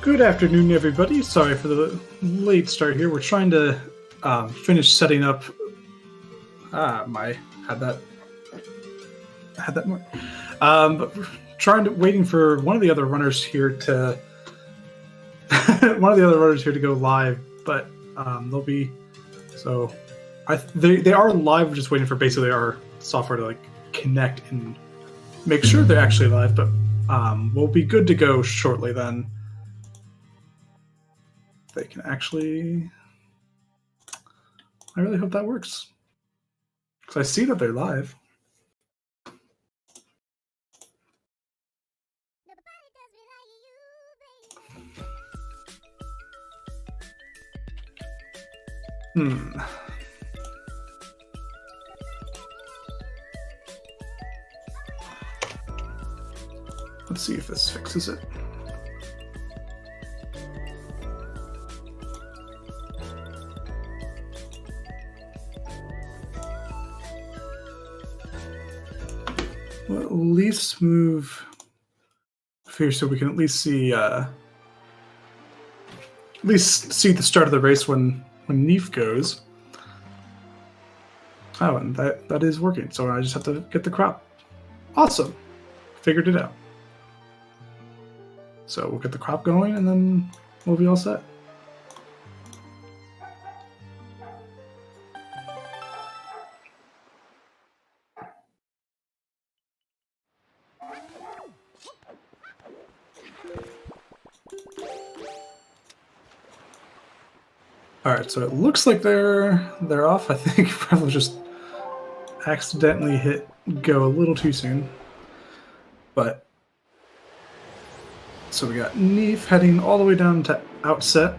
Good afternoon, everybody. Sorry for the late start here. We're trying to finish setting up. Had that more. But we're waiting for one of the other runners here to go live. But they'll be they are live. We're just waiting for basically our software to connect and make sure they're actually live. But we'll be good to go shortly then. They can actually. I really hope that works because I see that they're live. Let's see if this fixes it. Well, at least move here so we can at least see the start of the race when neefe goes. Oh, and that is working. So I just have to get the crop. Awesome. Figured it out. So we'll get the crop going and then we'll be all set. Alright, so it looks like they're off. I think Raflos just accidentally hit go a little too soon. But so we got neefe heading all the way down to outset.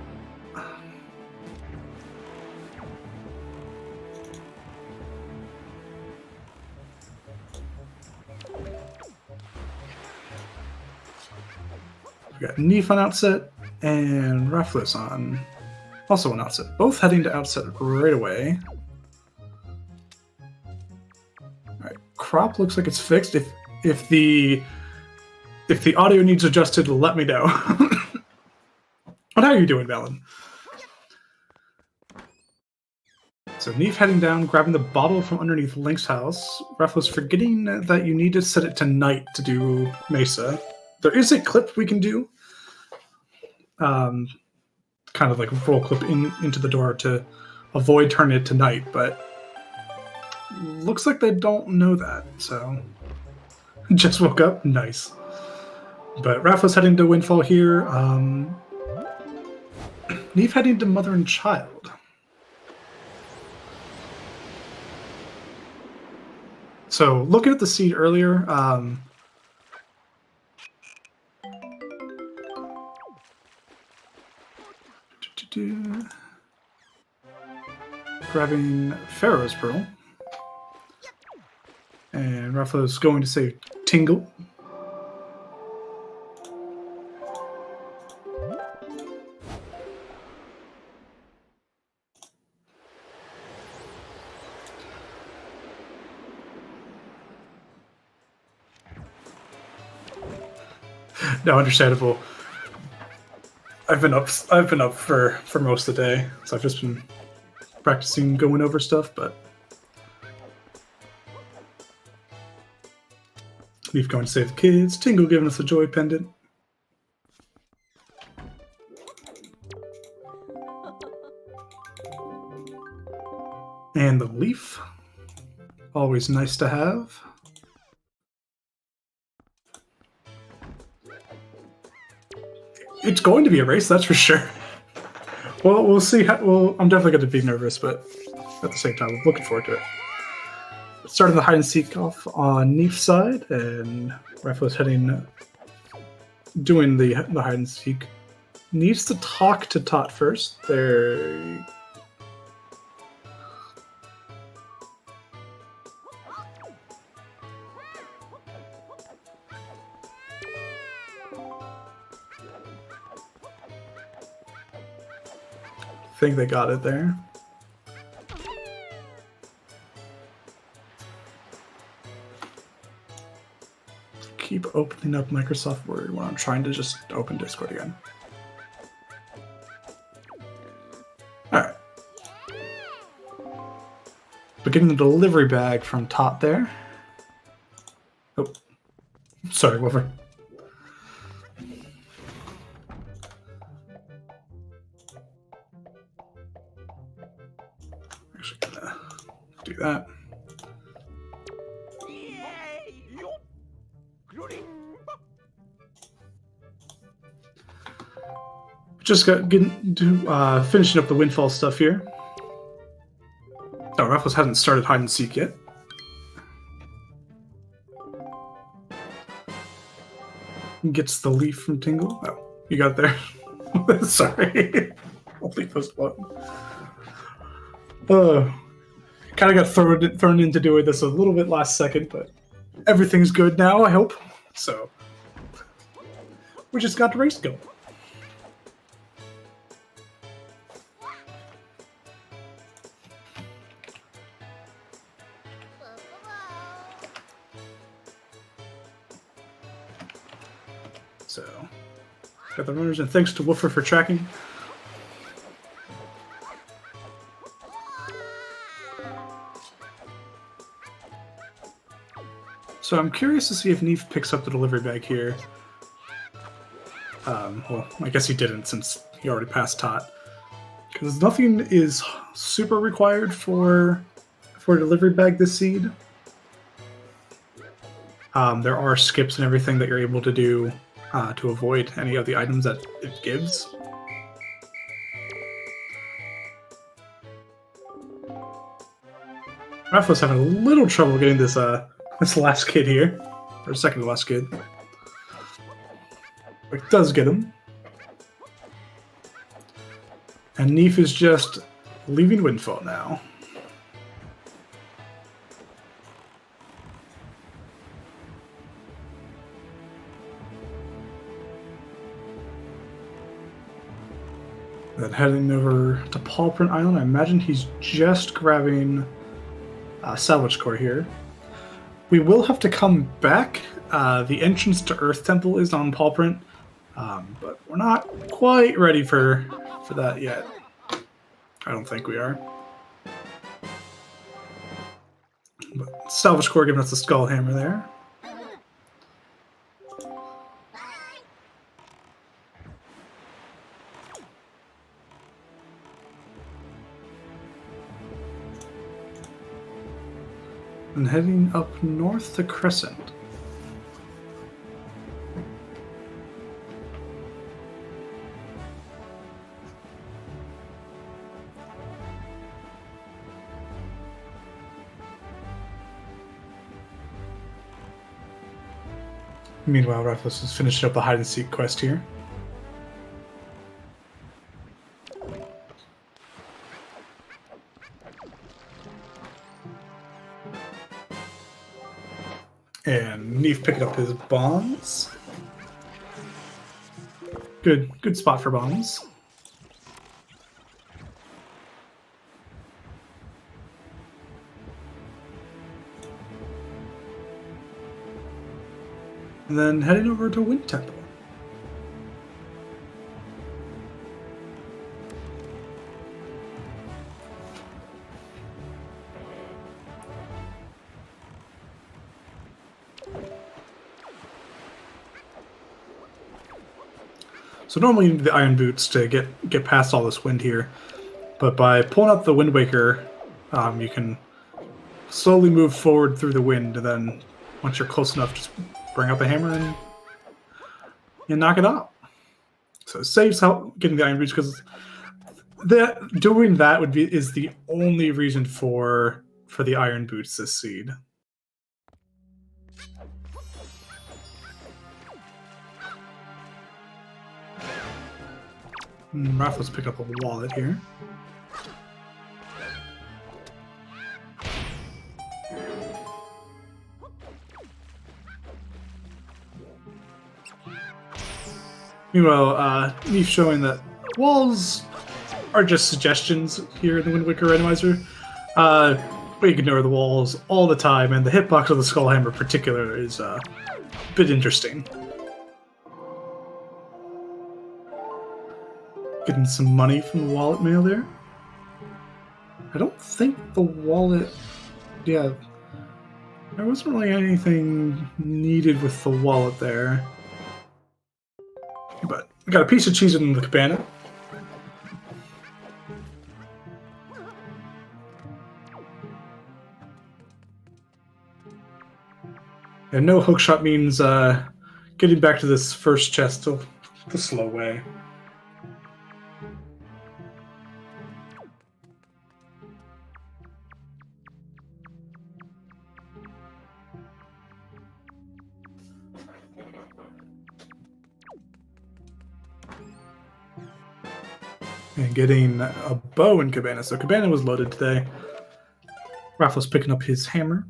We got neefe on outset and Raflos on also on outset. Both heading to outset right away. Alright, crop looks like it's fixed. If the audio needs adjusted, let me know. How are you doing, Valen? So neefe heading down, grabbing the bottle from underneath Link's house. Raflos forgetting that you need to set it to night to do Mesa. There is a clip we can do. Kind of like a roll clip into the door to avoid turning it to night, but looks like they don't know that, so just woke up. Nice. But Raflos heading to Windfall here. neefe heading to Mother and Child. So looking at the seed earlier, grabbing Pharaoh's Pearl. And Raflos going to save Tingle. No, understandable. I've been up for most of the day, so I've just been practicing going over stuff, but neefe going to save the kids, Tingle giving us a joy pendant. And the leaf. Always nice to have. It's going to be a race, that's for sure. Well, we'll see. I'm definitely going to be nervous, but at the same time, I'm looking forward to it. Starting the hide and seek off on neefe's side, and Raflos doing the hide and seek. Needs to talk to Tot first. There. I think they got it there. keep opening up Microsoft Word when I'm trying to just open Discord again. But getting the delivery bag from Tot there. Oh, sorry, Wolfer. Actually, gonna do that. Just finishing up the Windfall stuff here. Oh, Raflos hasn't started hide and seek yet. Gets the leaf from Tingle. Oh, you got it there. Sorry. I'll leave this one. Kind of got thrown into doing this a little bit last second, but everything's good now, I hope. So, we just got the race going. So, got the runners, and thanks to Woofer for tracking. So I'm curious to see if Neefe picks up the delivery bag here. Well, I guess he didn't since he already passed Tot. Because nothing is super required for a delivery bag this seed. There are skips and everything that you're able to do to avoid any of the items that it gives. Raflos having a little trouble getting this this last kid here, or second to last kid. But it does get him. And Neefe is just leaving Windfall now. Then heading over to Paulprint Island. I imagine he's just grabbing salvage core here. We will have to come back. The entrance to Earth Temple is on Paulprint, but we're not quite ready for that yet. I don't think we are. But salvage core giving us the skull hammer there. And heading up north to Crescent. Meanwhile, Raflos is finishing up the hide and seek quest here. And Neefe picking up his bombs. Good spot for bombs. And then heading over to Wind Temple. So normally you need the iron boots to get past all this wind here, but by pulling out the Wind Waker, you can slowly move forward through the wind, and then once you're close enough, just bring out the hammer and you knock it out. So it saves out getting the iron boots, because doing that is the only reason for the iron boots this seed. Raflos pick up a wallet here. Meanwhile, Neefe showing that walls are just suggestions here in the Wind Waker Randomizer. We ignore the walls all the time, and the hitbox of the Skull Hammer in particular is a bit interesting. Getting some money from the wallet mail there. I don't think the wallet yeah, there wasn't really anything needed with the wallet there. But we got a piece of cheese in the cabana. And no hookshot means getting back to this first chest the slow way. And getting a bow in Cabana. So Cabana was loaded today. Raflos picking up his hammer.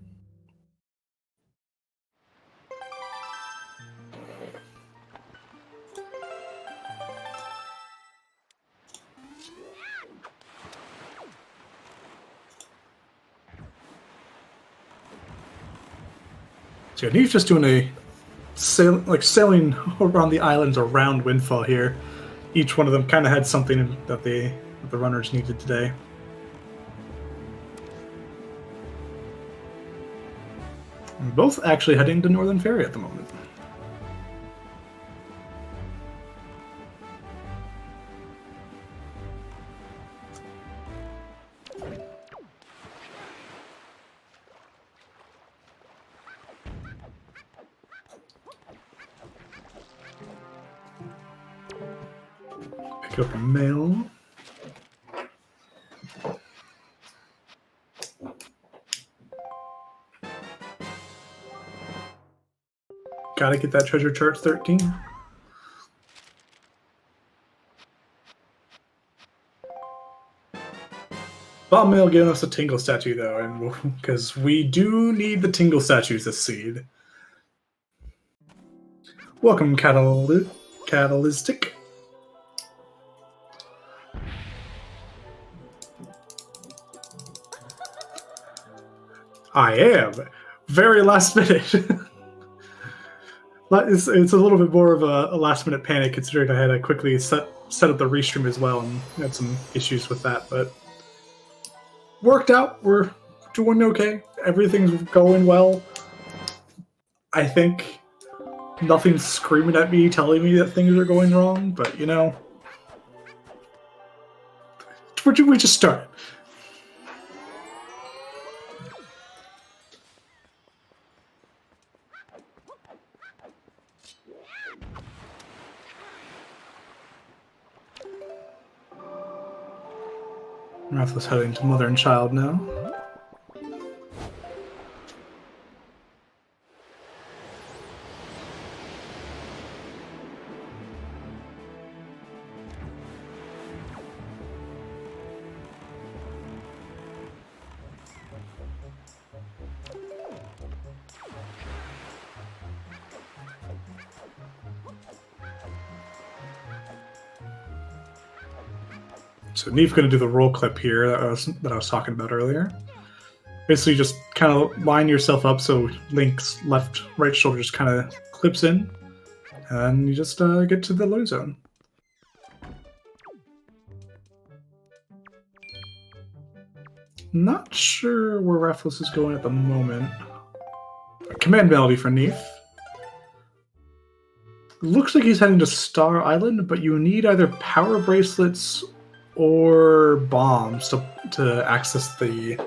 So yeah, Neefe's just doing a sailing around the islands around Windfall here. Each one of them kind of had something that the runners needed today. And both actually heading to Northern Ferry at the moment. Pick up a mail. Gotta get that treasure chart 13. Bob Mail giving us a Tingle statue though, and because we do need the Tingle statues this seed. Welcome, Catalytic. I am very last minute. It's a little bit more of a last minute panic considering I had to quickly set up the restream as well and had some issues with that, but worked out. We're doing okay. Everything's going well. I think nothing's screaming at me telling me that things are going wrong, but you know, we just started. Raflos heading to Mother and Child now. So Neefe's going to do the roll clip here that I was talking about earlier. Basically, just kind of line yourself up so Link's right shoulder just kind of clips in, and you just get to the loading zone. Not sure where Raflos is going at the moment. A command melody for Neefe. Looks like he's heading to Star Island, but you need either power bracelets or bombs to access the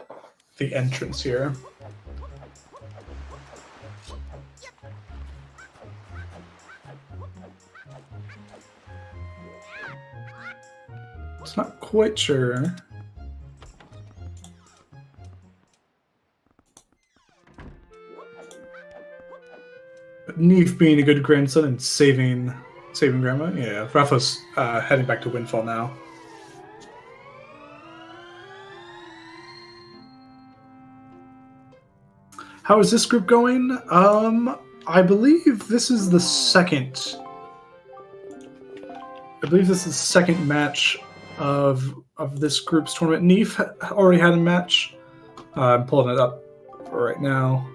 entrance here. It's not quite sure. But Neefe being a good grandson and saving Grandma. Yeah, Raflos heading back to Windfall now. How is this group going? I believe this is the second. I believe this is the second match of this group's tournament. Neefe already had a match. I'm pulling it up right now.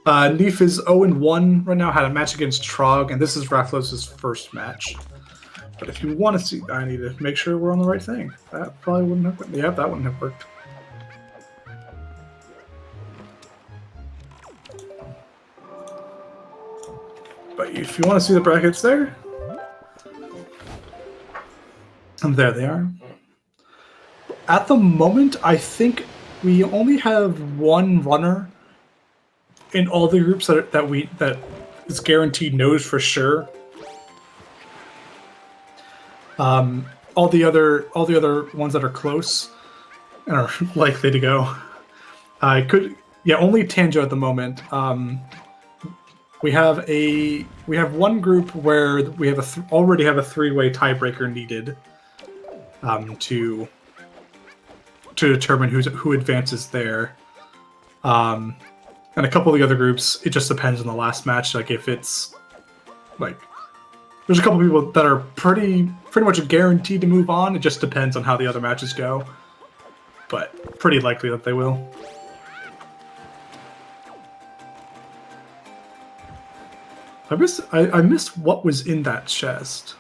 Neefe is 0-1 right now. Had a match against Trog, and this is Raflos' first match. But if you want to see, I need to make sure we're on the right thing. That probably wouldn't have worked. Yeah, that wouldn't have worked. But if you want to see the brackets there, and there they are. At the moment, I think we only have one runner in all the groups that is guaranteed knows for sure. All the other ones that are close and are likely to go. Only Tanjo at the moment. We have one group where we have already have a 3-way tiebreaker needed to determine who advances there. And a couple of the other groups, it just depends on the last match. Like if it's like there's a couple of people that are pretty much guaranteed to move on. It just depends on how the other matches go, but pretty likely that they will. I missed what was in that chest.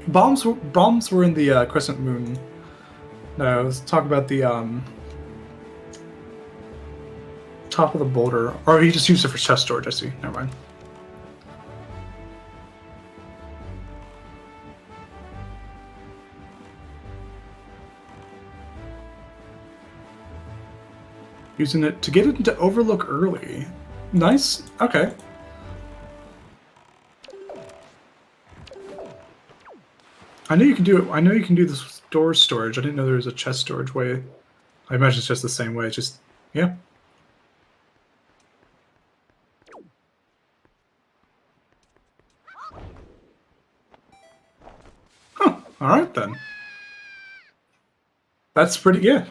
Bombs were in the Crescent Moon. No, let's talk about the top of the boulder. Or he just used it for chest storage, I see. Never mind. Using it to get it into Overlook early. Nice. Okay. I know you can do it. I know you can do this with door storage. I didn't know there was a chest storage way. I imagine it's just the same way. It's just, yeah. Huh. All right then. That's pretty. Yeah.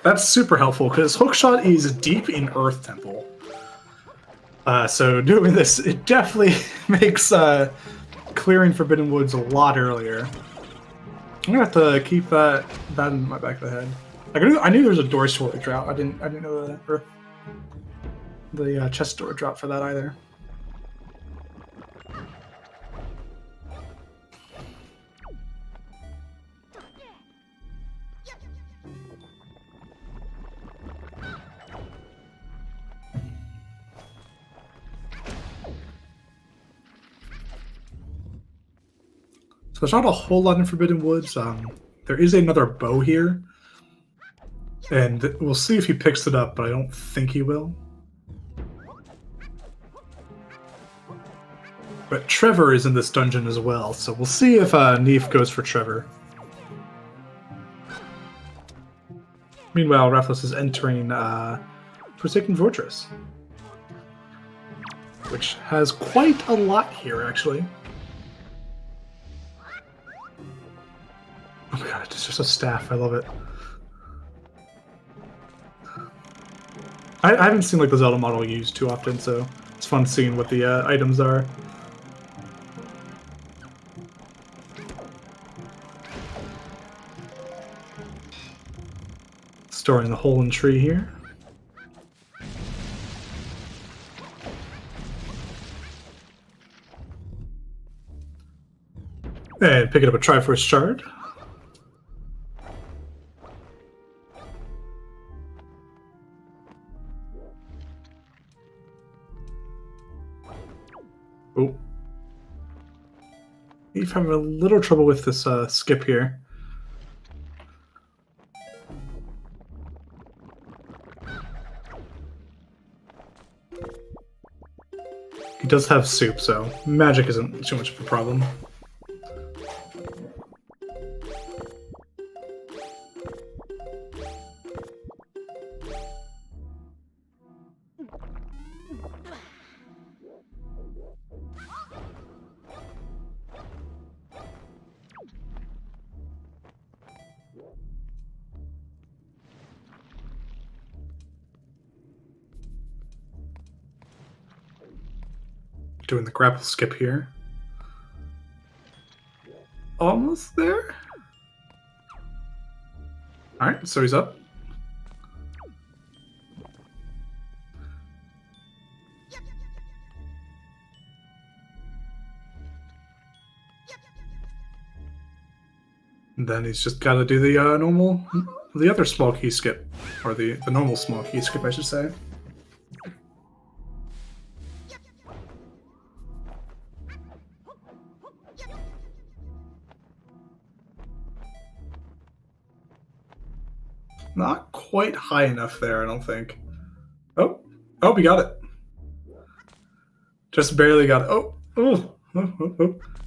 That's super helpful because Hookshot is deep in Earth Temple. So doing this, it definitely makes clearing Forbidden Woods a lot earlier. I'm gonna have to keep that in my back of the head. I knew there was a door storage route. I didn't know the chest storage route for that either. So there's not a whole lot in Forbidden Woods. There is another bow here. And we'll see if he picks it up, but I don't think he will. But Trevor is in this dungeon as well, so we'll see if Neefe goes for Trevor. Meanwhile, Raflos is entering Forsaken Fortress, which has quite a lot here, actually. Oh my god, it's just a staff. I love it. I haven't seen like the Zelda model used too often, so it's fun seeing what the items are. Storing the hole in tree here. And picking up a Triforce Shard. Oh. He's having a little trouble with this skip here. He does have soup, so magic isn't too much of a problem. Doing the grapple skip here. Almost there? Alright, so he's up. And then he's just got to do the the other small key skip, or the normal small key skip, I should say. Not quite high enough there, I don't think. Oh, we got it. Just barely got it. Oh.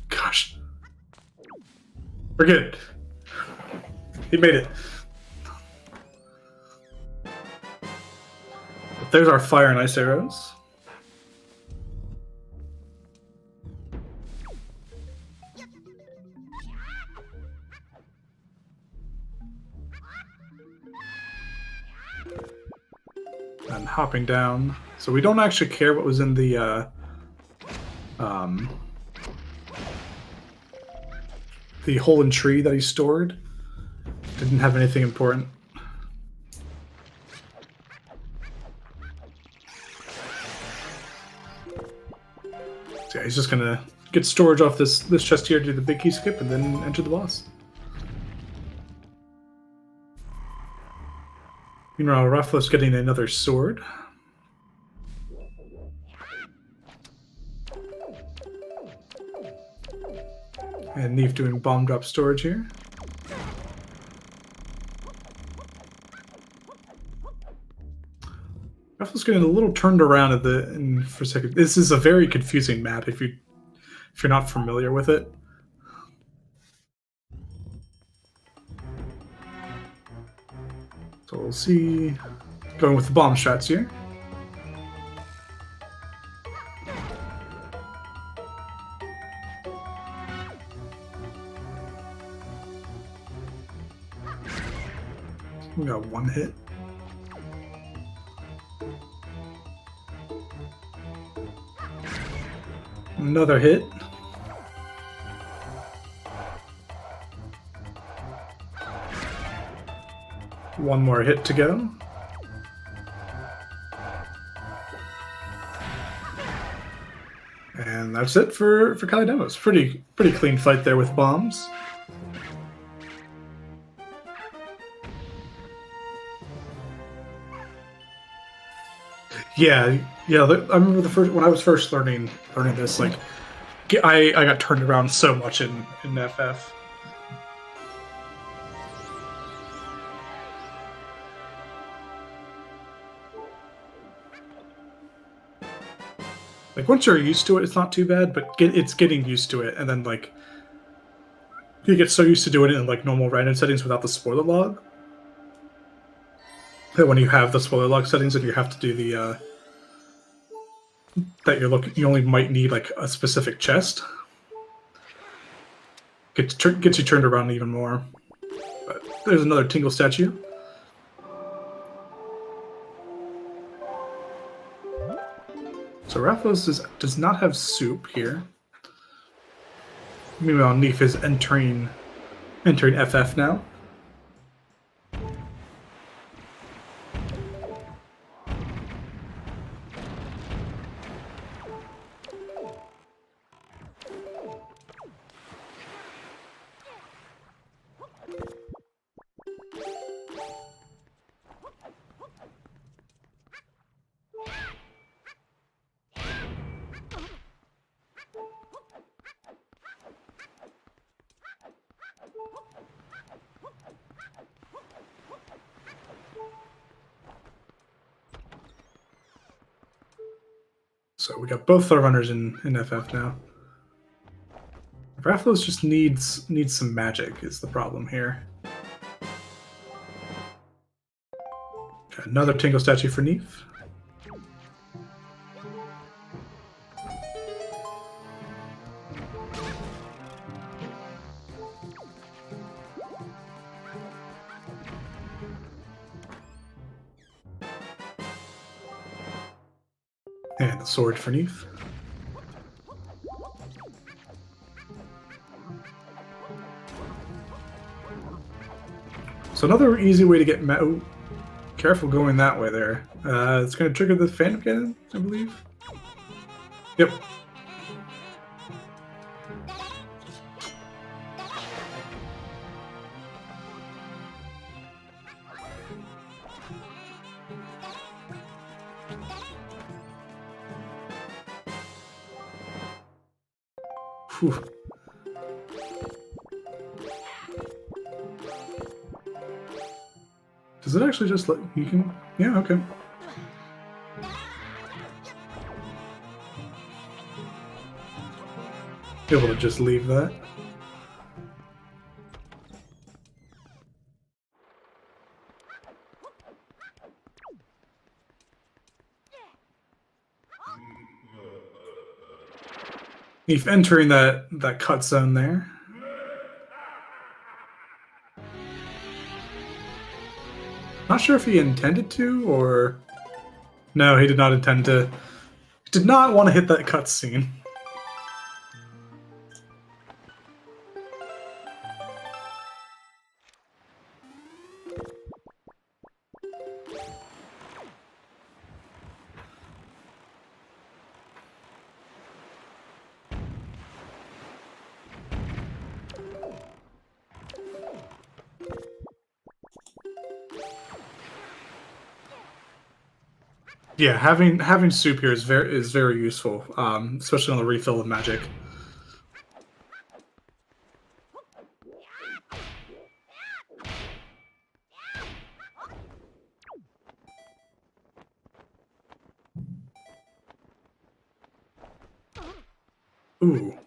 Gosh. We're good. He made it. There's our fire and ice arrows. And hopping down. So we don't actually care what was in the hole in tree that he stored. Didn't have anything important. So yeah, he's just gonna get storage off this chest here, do the big key skip, and then enter the boss. Meanwhile, Raflos getting another sword. And Neefe doing bomb drop storage here. Raflos getting a little turned around for a second. This is a very confusing map if you're not familiar with it. So we'll see. Going with the bomb strats here. We got one hit. Another hit. One more hit to go. And that's it for Kali Demos. Pretty clean fight there with bombs. Yeah. I remember when I was first learning this, like, I got turned around so much in FF. Like, once you're used to it, it's not too bad, but it's getting used to it, and then, like, you get so used to doing it in, like, normal random settings without the spoiler log, that when you have the spoiler log settings and you have to do the, you only might need, like, a specific chest, gets you turned around even more. But there's another Tingle statue. So Raflos does not have soup here. Meanwhile, Neefe is entering FF now. So we got both our runners in FF now. Raflos just needs some magic is the problem here. Got another Tingle statue for Neefe. And a sword for Neefe. So another easy way to get oh, careful going that way there. It's going to trigger the Phantom Cannon, I believe. Yep. Whew. Does it actually just let you can? Yeah, okay. Able to just leave that. If entering that cut zone there. Not sure if he intended to or no, he did not intend to. Did not want to hit that cutscene. Yeah, having soup here is very useful, especially on the refill of magic. Ooh.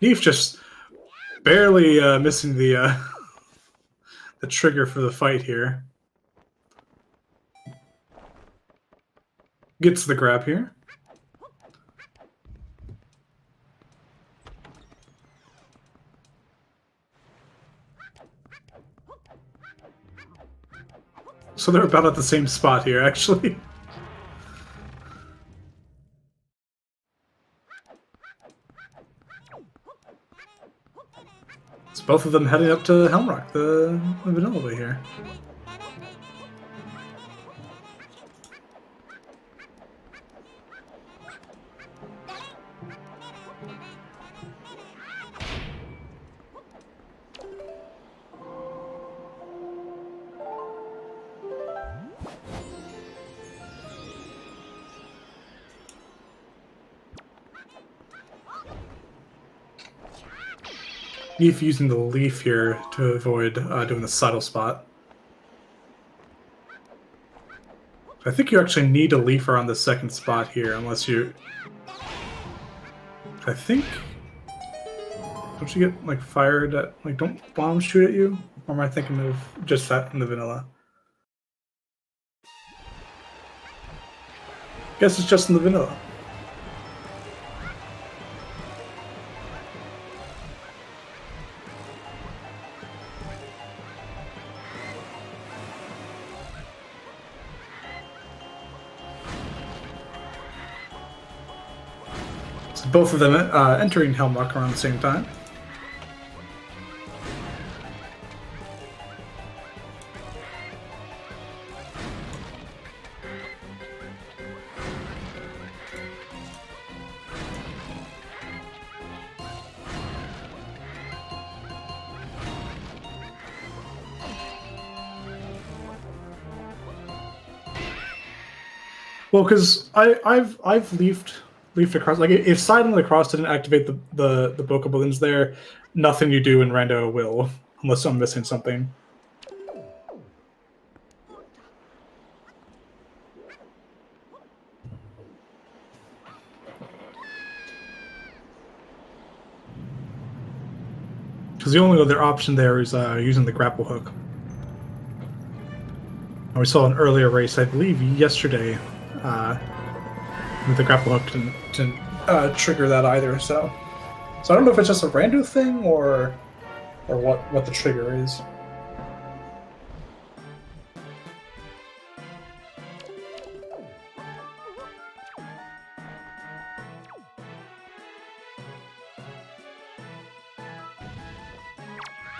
Neefe just barely missing the the trigger for the fight here. Gets the grab here. So they're about at the same spot here, actually. It's both of them heading up to Helmrock, the vanilla way here. Neefe using the leaf here to avoid doing the subtle spot. I think you actually need a leaf around the second spot here, unless you... I think... Don't you get, like, fired at... Like, don't bombs shoot at you? Or am I thinking of just that in the vanilla? Guess it's just in the vanilla. Both of them entering Helmrock around the same time. Well, because I've leafed across. Like if Sidling across didn't activate the Boca balloons there, nothing you do in Rando will, unless I'm missing something. Because the only other option there is using the grapple hook. And we saw an earlier race, I believe yesterday, with the grapple hook didn't trigger that either. So I don't know if it's just a rando thing or what the trigger is.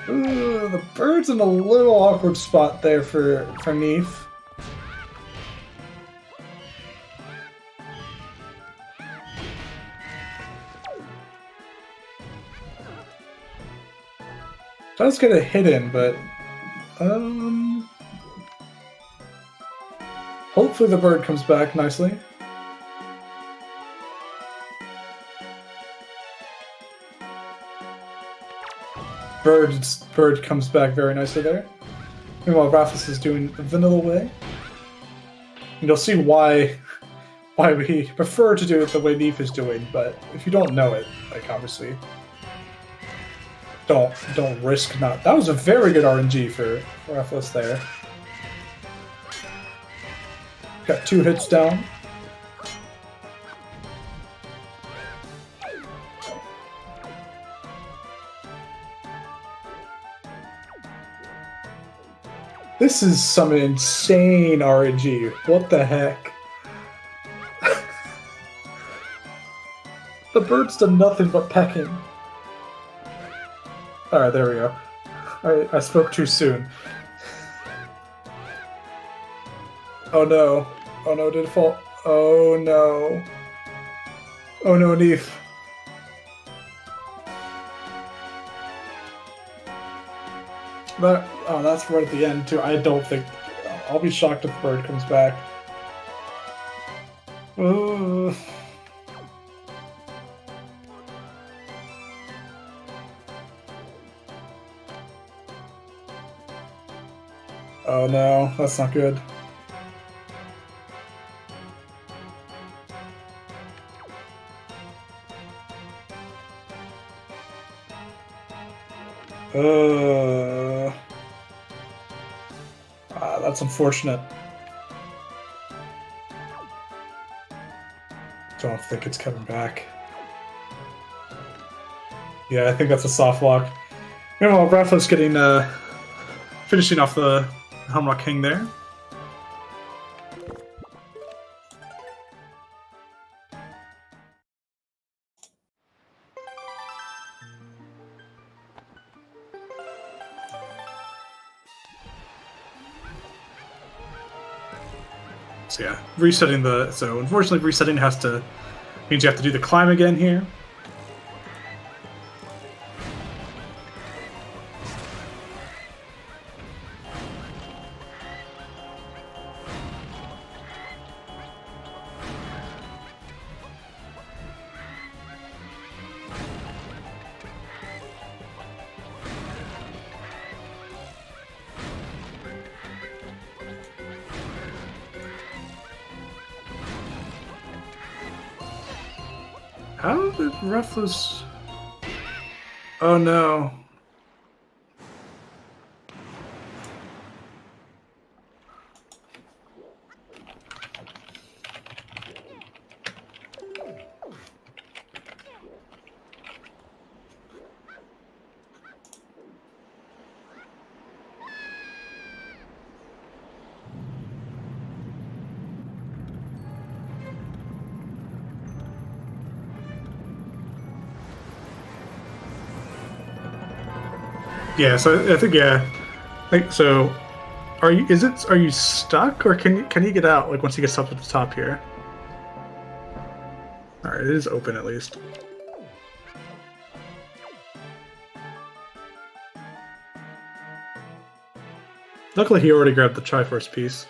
Ooh, the bird's in a little awkward spot there for neefe. Does get a hit in, but hopefully the bird comes back nicely. Bird comes back very nicely there. Meanwhile, Raflos is doing the vanilla way. And you'll see why we prefer to do it the way neefe is doing, but if you don't know it, like obviously, don't risk not. That was a very good RNG for Raflos there. Got 2 hits down. This is some insane RNG. What the heck? The bird's done nothing but pecking. Alright, there we go. I spoke too soon. Oh no. Oh no, did it fall? Oh no. Oh no, neefe. That's right at the end too. I don't think... I'll be shocked if the bird comes back. Oh no, that's not good. That's unfortunate. Don't think it's coming back. Yeah, I think that's a soft lock. Meanwhile, Raflos getting finishing off the Humrock King there. So yeah, resetting the... So unfortunately resetting means you have to do the climb again here. How did Raflos... Oh no. Yeah, so I think like so. Are you stuck or can you get out like once you get up at the top here? All right, it is open at least. Luckily, he already grabbed the Triforce piece.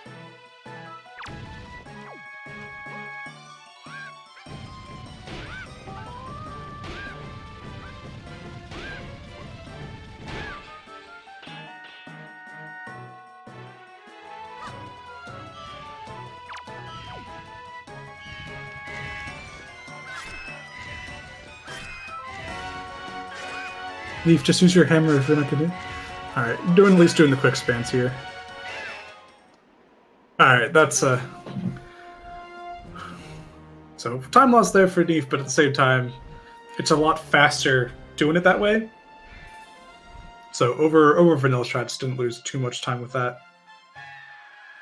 neefe, just use your hammer if you're not gonna do. Alright, at least doing the quick spans here. Alright, that's so time loss there for neefe, but at the same time, it's a lot faster doing it that way. So over vanilla strats, didn't lose too much time with that.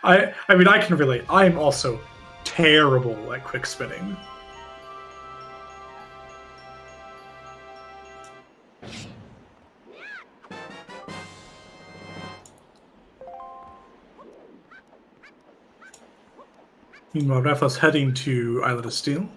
I mean I can relate. I am also terrible at quick spinning. Meanwhile, Raflos heading to Islet of Steel.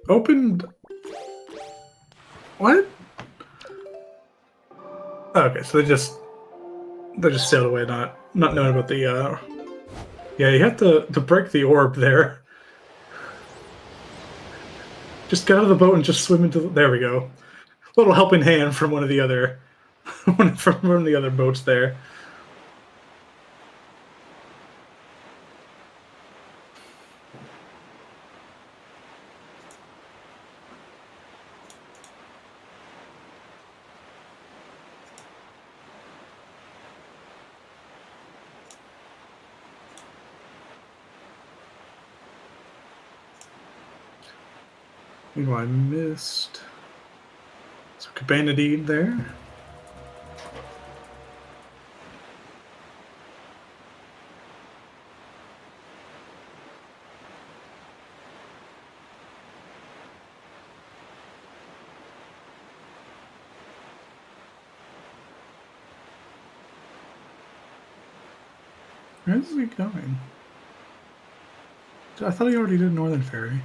Opened. What? Okay, so they just sailed away, not knowing about the. Yeah, you have to break the orb there. Just get out of the boat and just swim into. There we go. A little helping hand from one of the other, from one of the other boats there. Meanwhile, I missed some Cabana Deed there. Where's he going? I thought he already did Northern Ferry.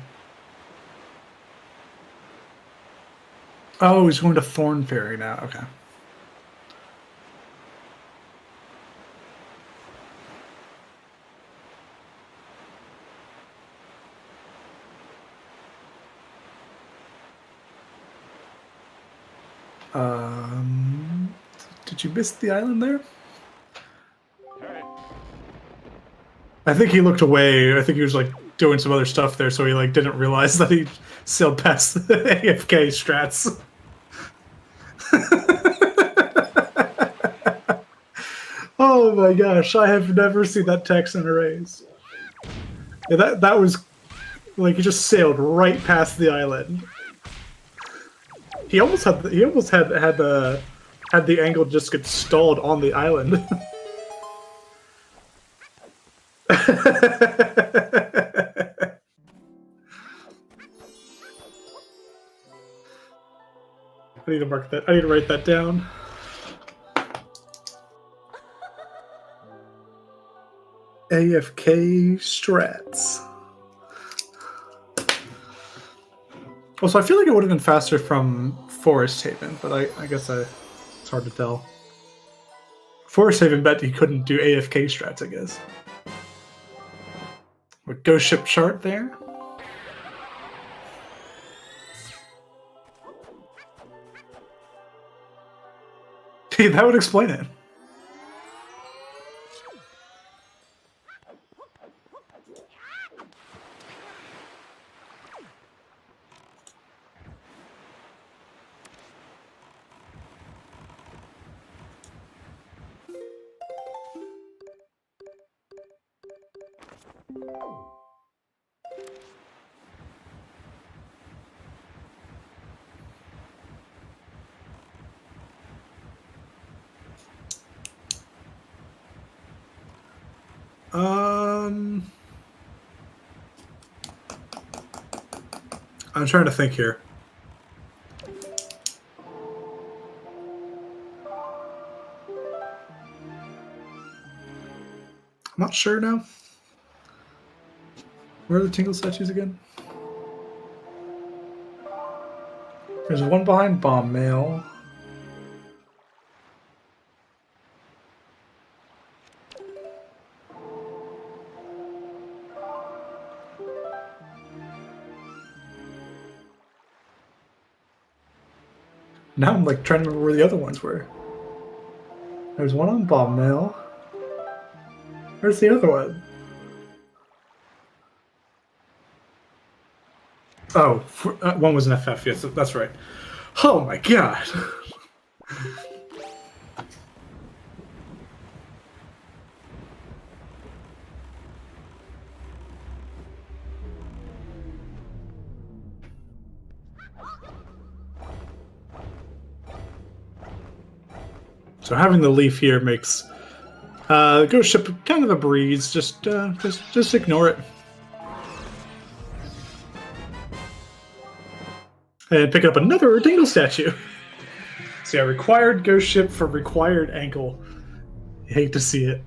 Oh, he's going to Thorn Ferry now. Okay. Did you miss the island there? I think he looked away. I think he was like doing some other stuff there, so he like didn't realize that he sailed past the AFK strats. Oh my gosh, I have never seen that text in arrays. Yeah, that was like he just sailed right past the island. He almost had the angle just get stalled on the island. I need to mark that. I need to write that down. AFK strats. Also, I feel like it would have been faster from Forest Haven, but I guess it's hard to tell. Forest Haven bet he couldn't do AFK strats, I guess. With Ghost Ship chart there. Dude, that would explain it. I'm trying to think here. I'm not sure now. Where are the Tingle statues again? There's one behind Bomb Mail. Now I'm like trying to remember where the other ones were. There's one on Bomb Mail. Where's the other one? Oh, one was an FF. Yes, that's right. Oh my god. So having the leaf here makes the Ghost Ship kind of a breeze. Just ignore it. And pick up another Dingle statue. So yeah, required ghost ship for required ankle. You hate to see it.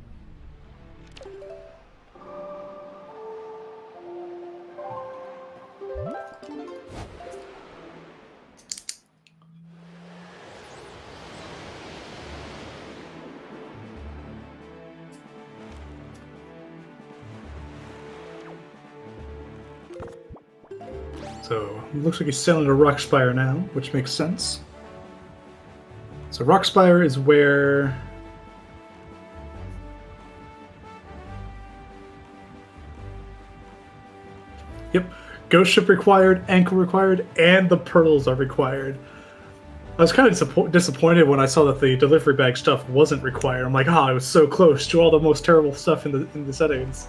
So it looks like he's sailing to Rockspire now, which makes sense. So Rockspire is where... Yep, ghost ship required, ankle required, and the pearls are required. I was kind of disappointed when I saw that the delivery bag stuff wasn't required. I'm like, I was so close to all the most terrible stuff in the settings.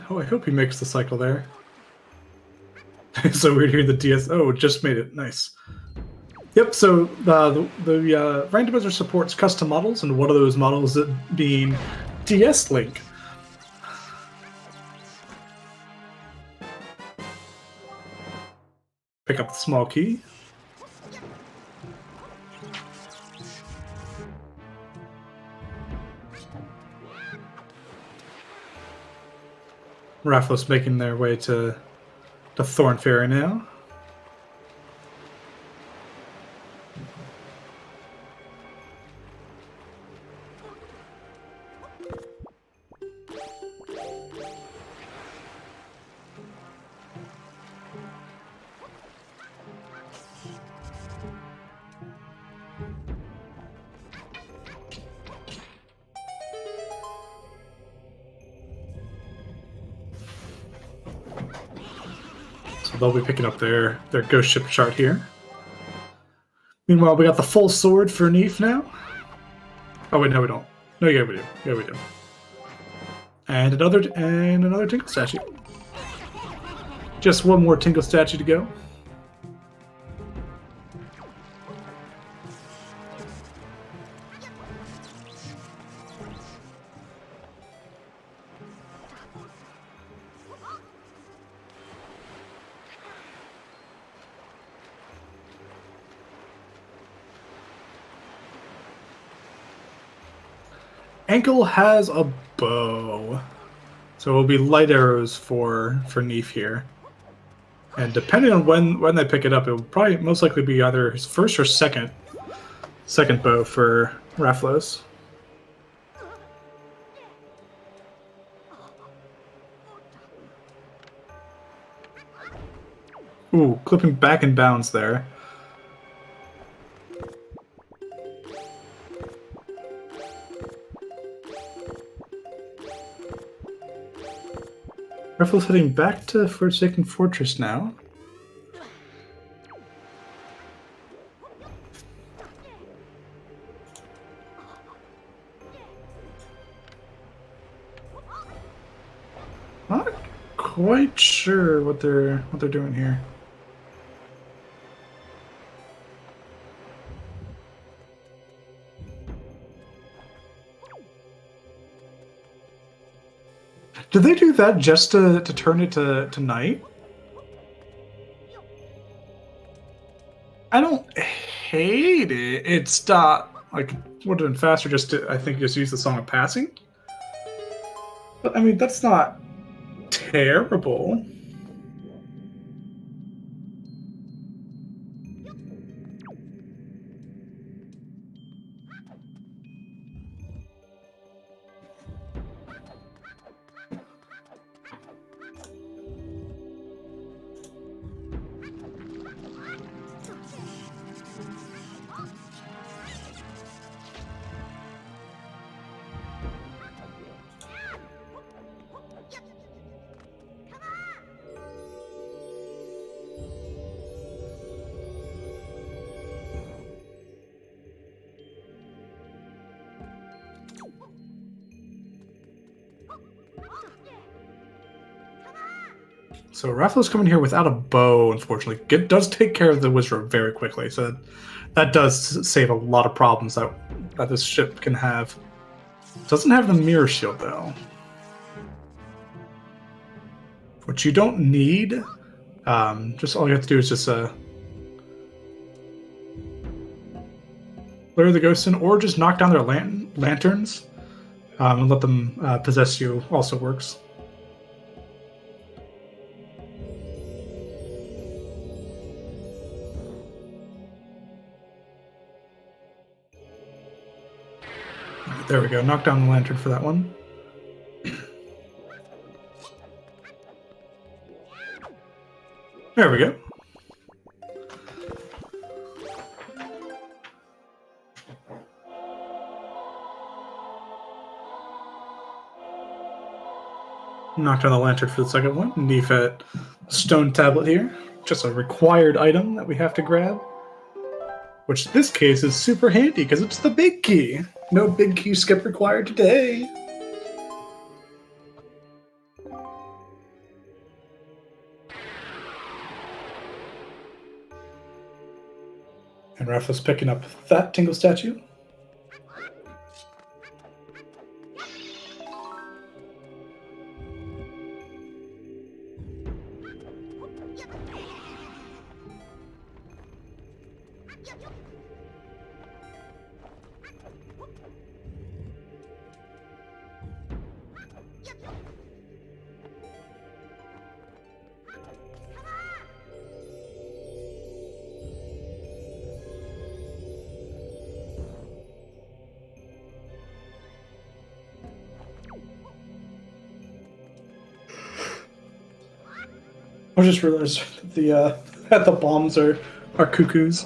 I hope he makes the cycle there. It's so weird hearing the DS. Oh, it just made it. Nice. Yep, so the Randomizer supports custom models, and one of those models being DS Link. Pick up the small key. Raflos making their way to Thorn Fairy now. So they'll be picking up their ghost ship chart here. Meanwhile, we got the full sword for neefe now. Oh wait, no we don't. No, yeah we do. Yeah we do. And another Tinkle statue. Just one more Tinkle statue to go. Ankle has a bow, so it will be light arrows for neefe here. And depending on when they pick it up, it will probably most likely be either his first or second bow for Raflos. Ooh, clipping back in bounds there. Raflos heading back to Forsaken Fortress now. Not quite sure what they're doing here. Did they do that just to turn it to night? I don't hate it. It's like would have been faster just to I think just use the Song of Passing. But I mean that's not terrible. So Raflos coming here without a bow, unfortunately. It does take care of the wizard very quickly, so that does save a lot of problems that this ship can have. Doesn't have the mirror shield, though. Which you don't need. Just all you have to do is just lure the ghosts in, or just knock down their lanterns and let them possess you. Also works. There we go. Knock down the lantern for that one. There we go. Knock down the lantern for the second one. Neefe stone tablet here. Just a required item that we have to grab. Which in this case is super handy because it's the big key. No big key skip required today. And Raflos picking up that tingle statue. I just realized that the bombs are cuckoos.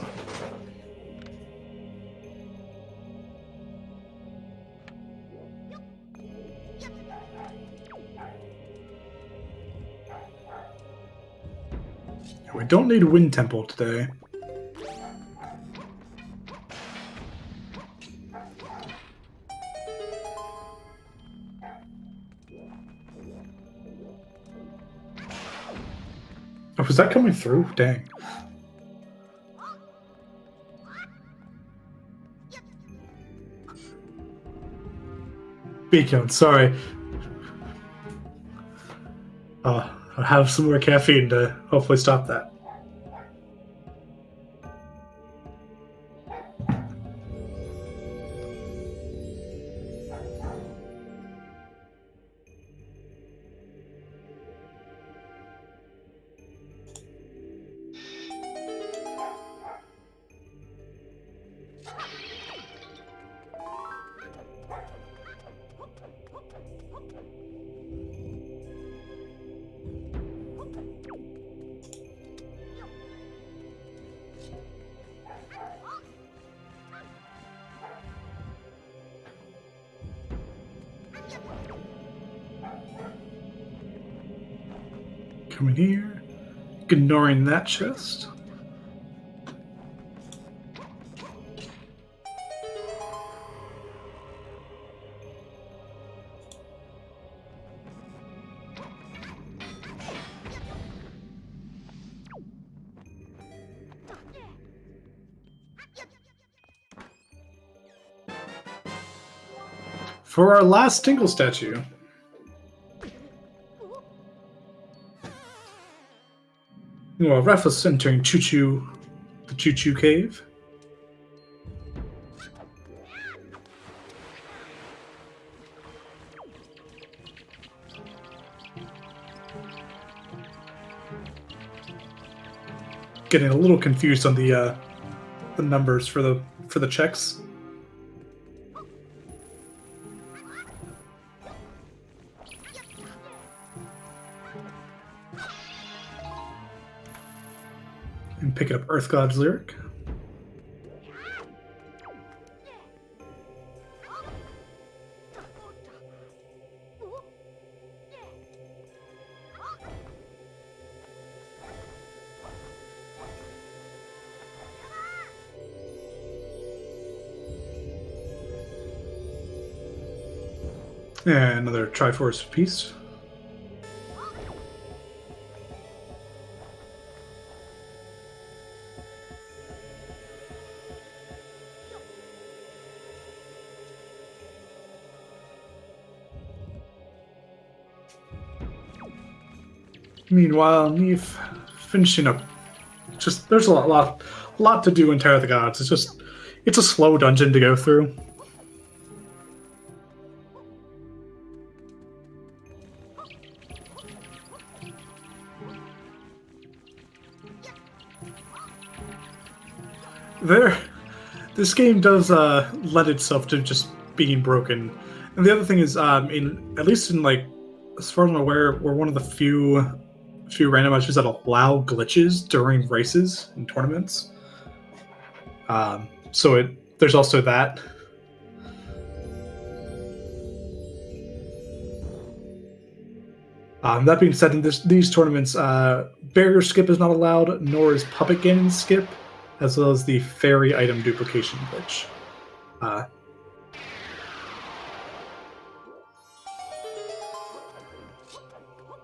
We don't need a wind temple today. Oh, was that coming through? Dang. Beacon, sorry. I'll have some more caffeine to hopefully stop that. Coming here, ignoring that chest. For our last tingle statue. Well, Raflos entering the Choo-Choo Cave. Getting a little confused on the numbers for the checks. And picking up Earth God's lyric. And another Triforce piece. Meanwhile, neefe finishing up. Just there's a lot to do in Terror of the Gods. It's a slow dungeon to go through. This game does lend itself to just being broken, and the other thing is, at least in like, as far as I'm aware, we're one of the few randomizers that allow glitches during races and tournaments. So there's also that. That being said, in these tournaments, barrier skip is not allowed, nor is puppet cannon skip, as well as the fairy item duplication glitch.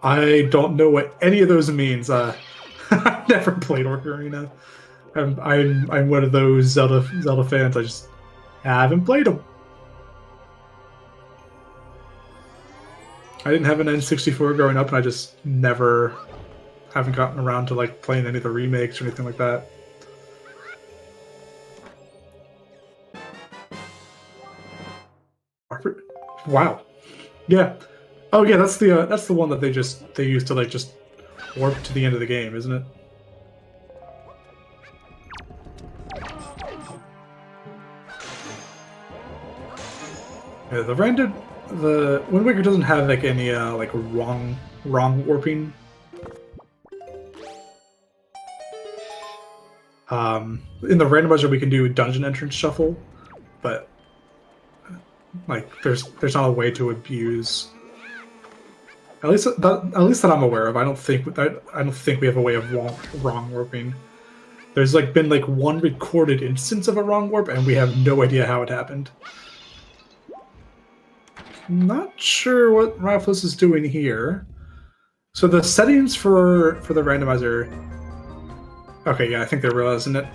I don't know what any of those means. I've never played Ocarina. I'm one of those Zelda fans. I just haven't played them. I didn't have an N64 growing up, and I just haven't gotten around to like playing any of the remakes or anything like that. Wow. Yeah. Oh yeah, that's the one that they used to like just warp to the end of the game, isn't it? Yeah, the Wind Waker doesn't have like any like wrong warping. In the randomizer we can do dungeon entrance shuffle, but like there's not a way to abuse. At least that I'm aware of. I don't think we have a way of wrong warping. There's like been like one recorded instance of a wrong warp, and we have no idea how it happened. Not sure what Raflos is doing here. So the settings for the randomizer. Okay, yeah, I think they're realizing it.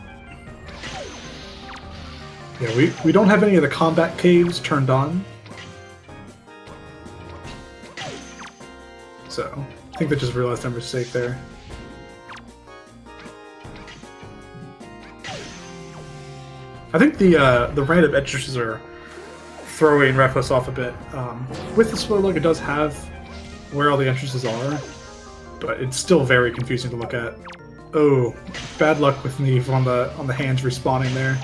Yeah, we don't have any of the combat caves turned on. So I think they just realized their mistake there. I think the random entrances are throwing Raflos off a bit. With the slow look, it does have where all the entrances are, but it's still very confusing to look at. Oh, bad luck with neefe on the hands respawning there.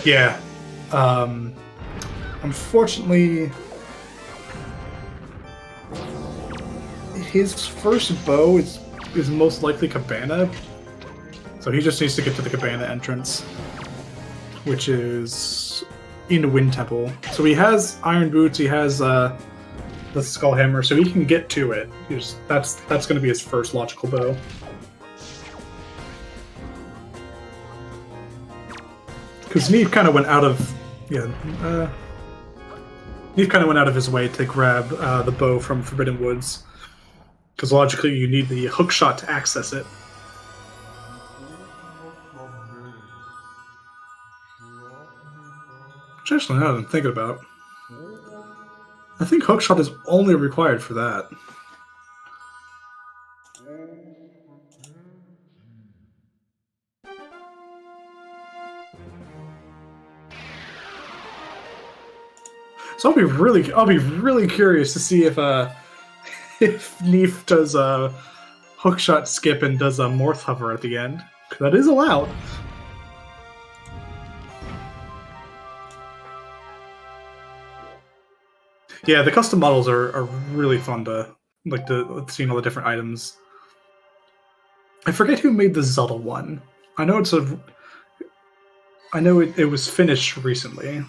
Yeah. Unfortunately, his first bow is most likely Cabana, so he just needs to get to the Cabana entrance, which is in Wind Temple. So he has Iron Boots, he has the Skull Hammer, so he can get to it. That's going to be his first logical bow. Because neefe kind of went out of neefe kind of went out of his way to grab the bow from Forbidden Woods, because logically you need the hook shot to access it. Which actually, now that I'm thinking about, I think hookshot is only required for that. So I'll be really curious to see if neefe does a hookshot skip and does a morph hover at the end. That is allowed. Yeah, the custom models are really fun to seeing all the different items. I forget who made the Zelda one. I know it was finished recently.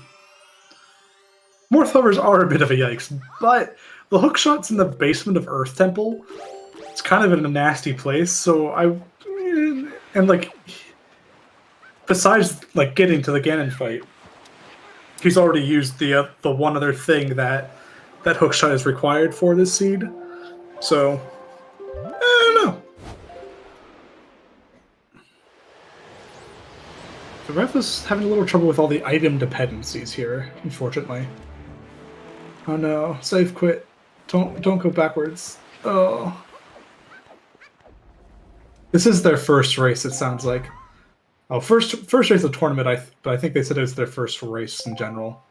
Morph hovers are a bit of a yikes, but the hookshot's in the basement of Earth Temple. It's kind of in a nasty place, so and like, besides like getting to the Ganon fight, he's already used the one other thing that hookshot is required for this seed. So I don't know. Raflos having a little trouble with all the item dependencies here, unfortunately. Oh no, save quit. Don't go backwards. Oh. This is their first race, it sounds like. Oh, first race of the tournament, but I think they said it was their first race in general.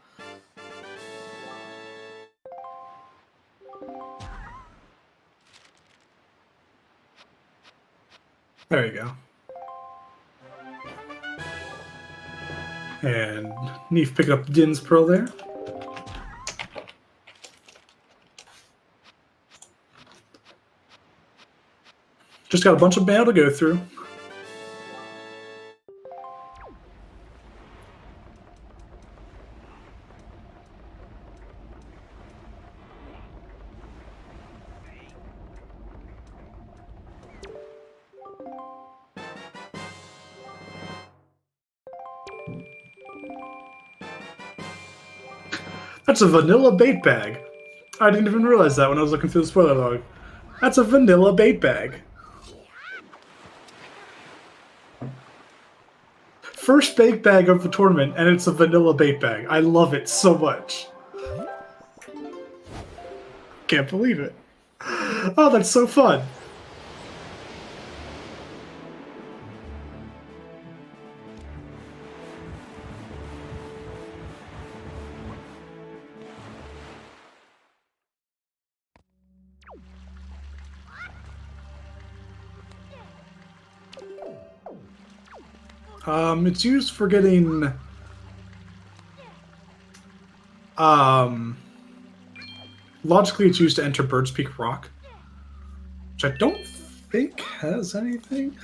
There you go. And Neefe picking up Din's Pearl there. Just got a bunch of mail to go through. That's a vanilla bait bag. I didn't even realize that when I was looking through the spoiler log. That's a vanilla bait bag. First bait bag of the tournament, and it's a vanilla bait bag. I love it so much. Can't believe it. Oh, that's so fun. It's used for getting logically it's used to enter Bird's Peak Rock, which I don't think has anything.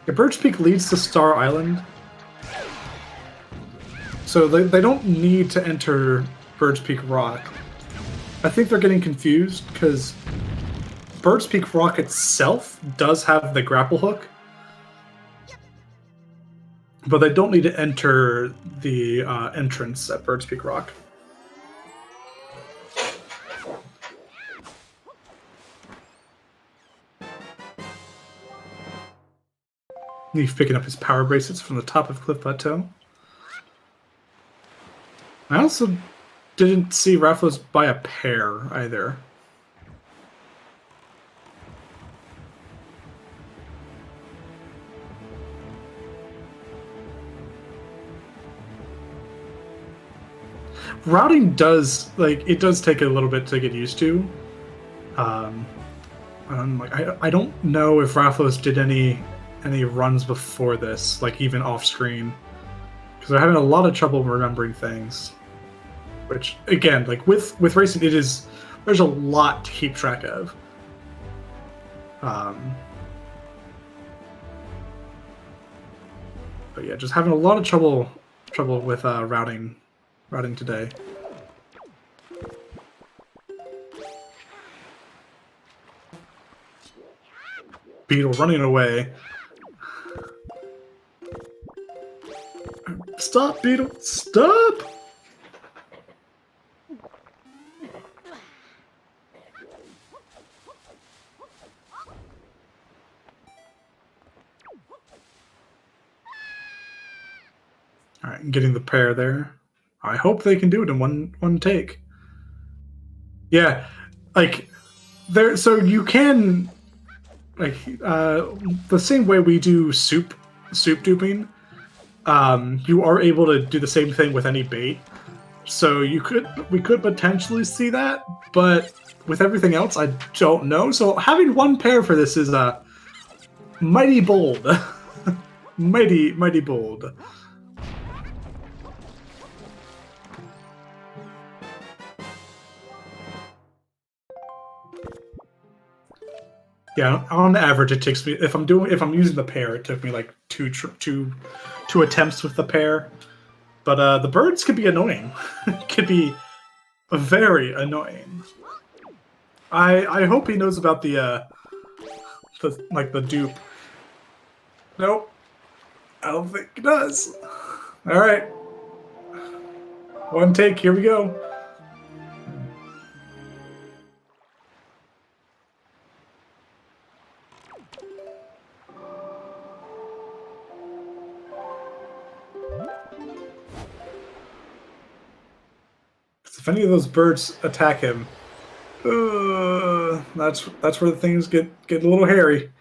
Yeah, Bird's Peak leads to Star Island, so they don't need to enter Bird's Peak Rock. I think they're getting confused because Bird's Peak Rock itself does have the grapple hook, but they don't need to enter the entrance at Bird's Peak Rock. Neefe picking up his power bracelets from the top of Cliff Plateau. I also didn't see Raflos buy a pair either. Routing does take a little bit to get used to. I don't know if Raflos did any runs before this, like even off screen, because they're having a lot of trouble remembering things. Which again, like with racing, there's a lot to keep track of. But yeah, just having a lot of trouble with routing today. Beetle running away. Stop, Beetle! Stop! Alright, getting the pair there. I hope they can do it in one take. Yeah, like there. So you can, like, the same way we do soup duping. You are able to do the same thing with any bait. So we could potentially see that, but with everything else, I don't know. So having one pair for this is mighty bold, mighty bold. Yeah, on average, it takes me if I'm using the pair, it took me like two attempts with the pair. But the birds could be annoying. Could be very annoying. I hope he knows about the dupe. Nope, I don't think he does. All right, one take. Here we go. If any of those birds attack him, that's where things get a little hairy.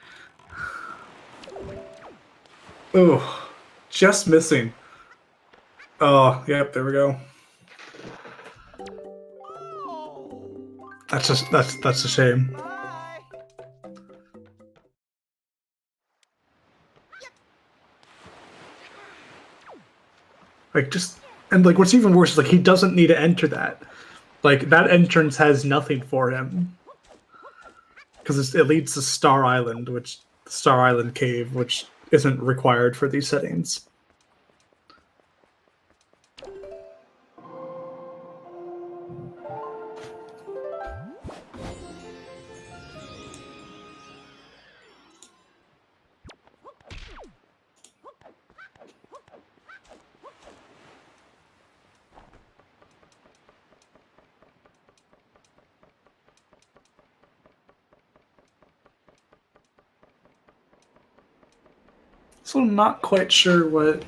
Oh, just missing. Oh, yep, there we go. That's a shame. Like like what's even worse is like he doesn't need to enter that. Like that entrance has nothing for him because it leads to Star Island, Star Island Cave, which isn't required for these settings. So I'm not quite sure what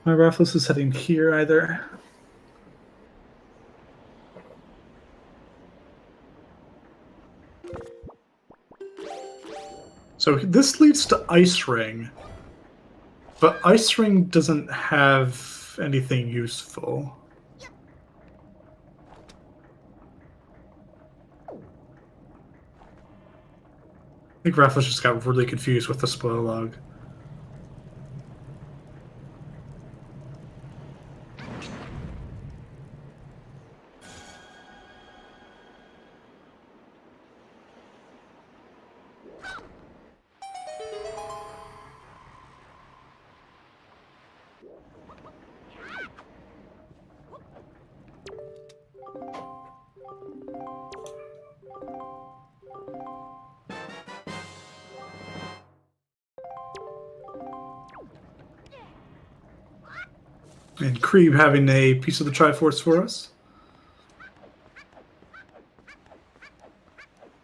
my Raflos is heading here either. So this leads to Ice Ring, but Ice Ring doesn't have anything useful. I think Raflos just got really confused with the spoil log. And Creeb having a piece of the Triforce for us.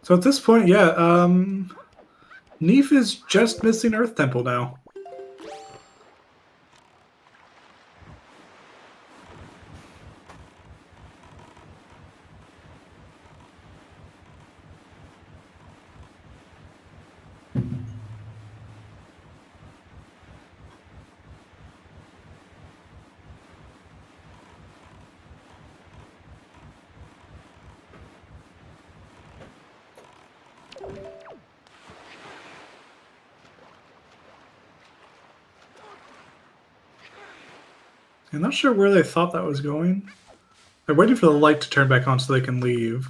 So at this point, yeah, Neefe is just missing Earth Temple now. I'm not sure where they thought that was going. They're waiting for the light to turn back on so they can leave.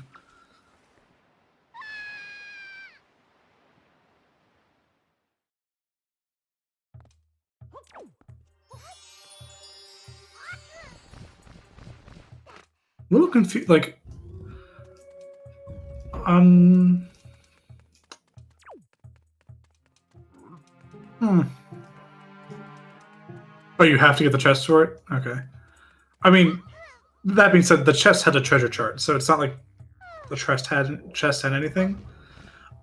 A little confused, like... Oh, you have to get the chest for it? Okay. I mean, that being said, the chest had a treasure chart, so it's not like the chest had anything.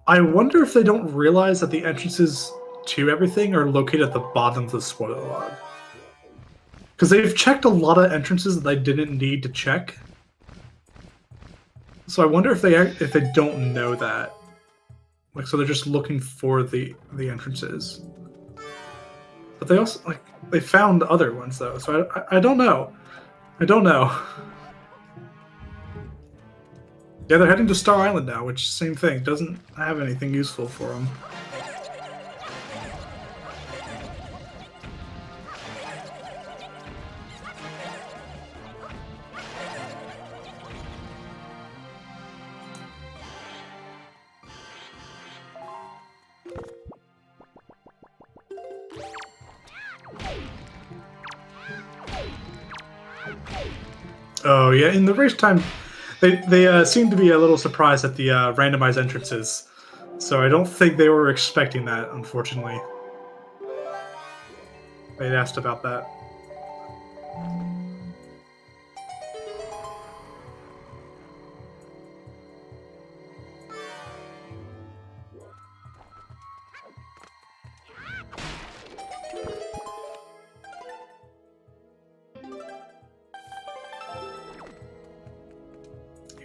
I wonder if they don't realize that the entrances to everything are located at the bottom of the spoiler log. Because they've checked a lot of entrances that they didn't need to check. So I wonder if they don't know that. Like, so they're just looking for the entrances. But they also, like, they found other ones, though, so I don't know. I don't know. Yeah, they're heading to Star Island now, which, same thing, doesn't have anything useful for them. Oh, yeah, in the race time, they seem to be a little surprised at the randomized entrances. So I don't think they were expecting that, unfortunately. They'd asked about that.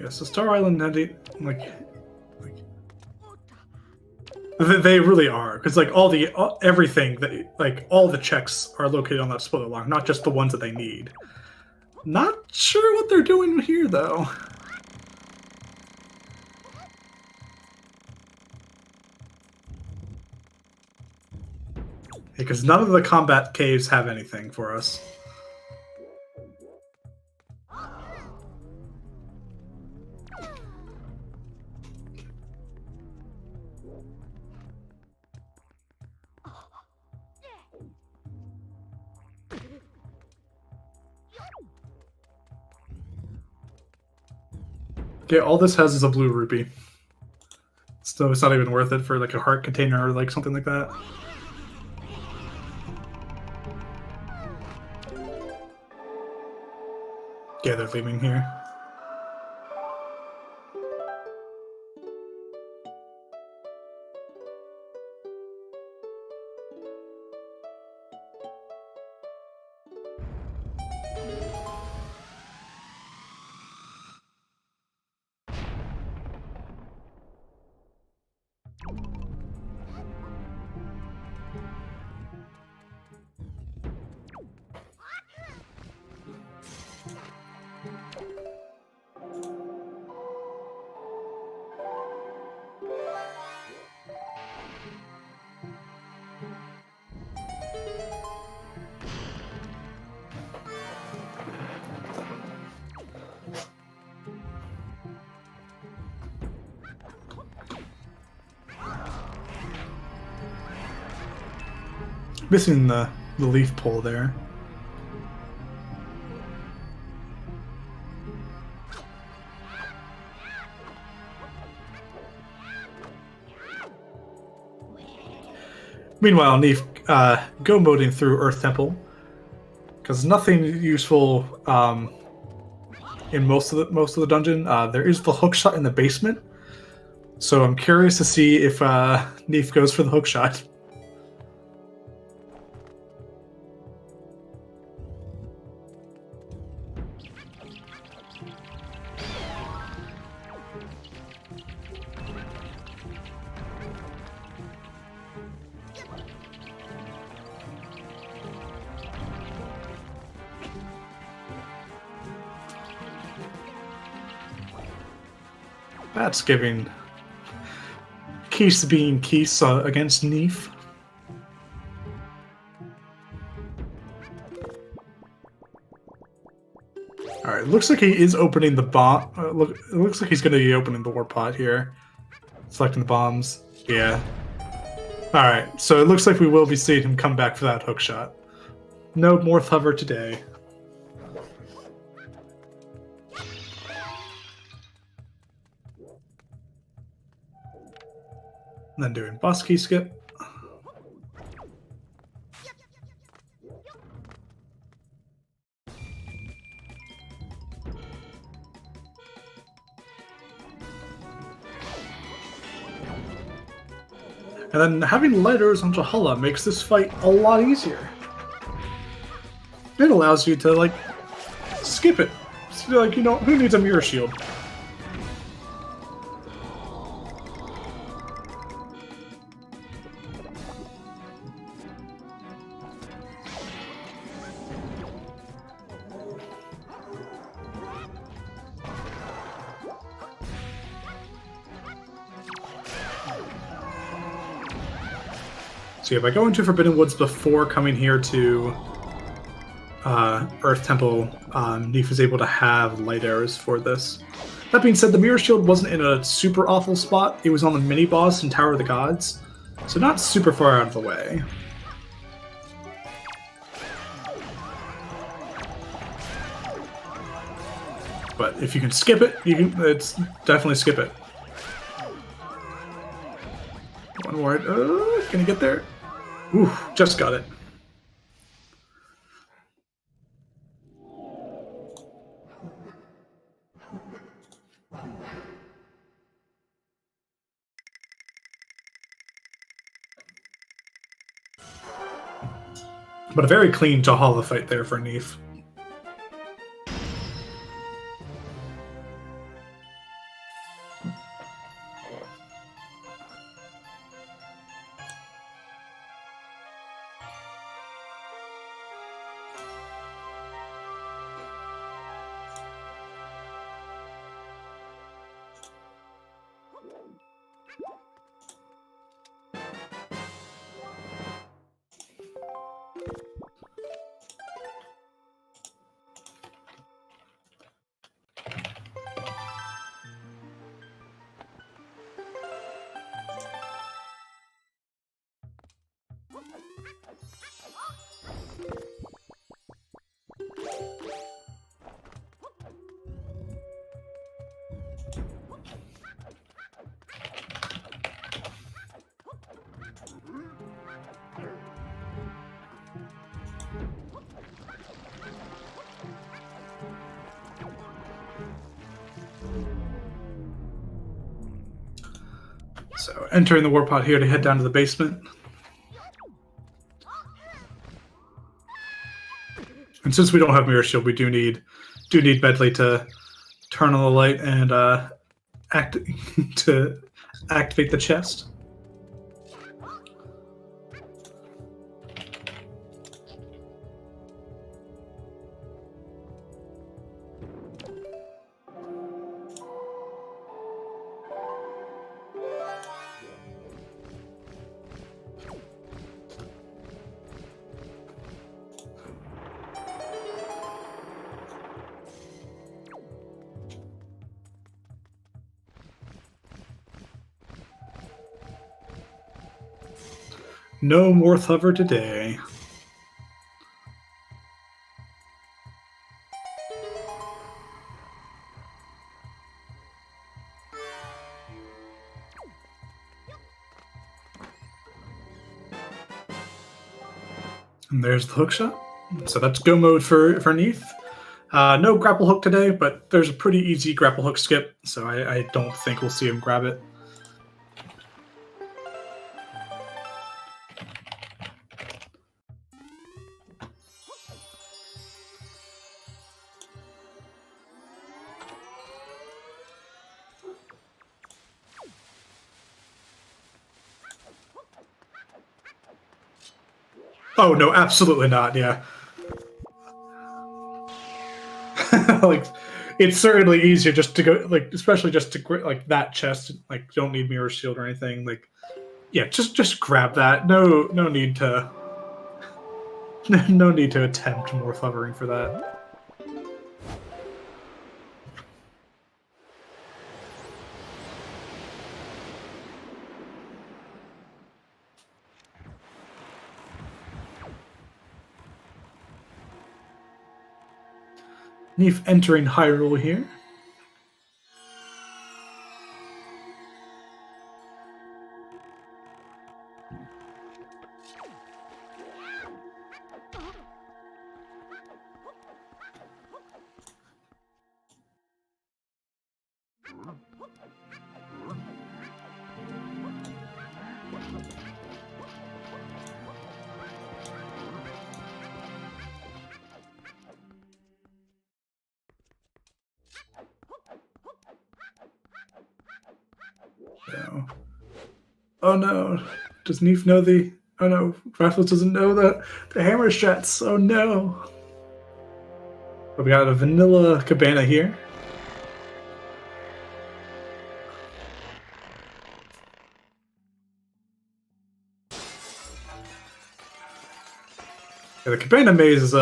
Yeah, so Star Island had they really are, because like everything that like all the checks are located on that spoiler log, not just the ones that they need. Not sure what they're doing here though. Because none of the combat caves have anything for us. Okay, all this has is a blue rupee. So it's not even worth it for like a heart container or like something like that. Yeah, they're leaving here. Missing the leaf pole there. Meanwhile, Neefe go moding through Earth Temple because nothing useful in most of the dungeon. There is the hookshot in the basement, so I'm curious to see if Neefe goes for the hookshot. That's giving Keese being Keese against Neefe. Alright, looks like he is opening the bomb. It looks like he's going to be opening the warp pod here. Selecting the bombs. Yeah. Alright, so it looks like we will be seeing him come back for that hookshot. No more hover today. And then doing boss key skip. And then having lighters on Jahala makes this fight a lot easier. It allows you to, like, skip it. So, like, you know, who needs a mirror shield? So yeah, by going to Forbidden Woods before coming here to Earth Temple, Neefe is able to have light arrows for this. That being said, the Mirror Shield wasn't in a super awful spot. It was on the mini-boss in Tower of the Gods, so not super far out of the way. But if you can skip it, it's definitely skip it. One more. Can you get there? Ooh, just got it. But a very clean Jahala fight there for Neefe. So entering the warp pod here to head down to the basement. And since we don't have mirror shield, we do need Bedley to turn on the light and to activate the chest. No more hover today. And there's the hook shot. So that's go mode for neefe. No grapple hook today, but there's a pretty easy grapple hook skip, so I don't think we'll see him grab it. Oh no, absolutely not. Yeah, like it's certainly easier just to go, like, especially just to like that chest. Like, you don't need mirror shield or anything. Like, yeah, just grab that. No need to, no need to attempt more hovering for that. neefe entering Hyrule here. So, oh no, does neefe know the? Oh no, Raflos doesn't know the hammer shots. Oh no. But we got a vanilla cabana here. Yeah, the cabana maze is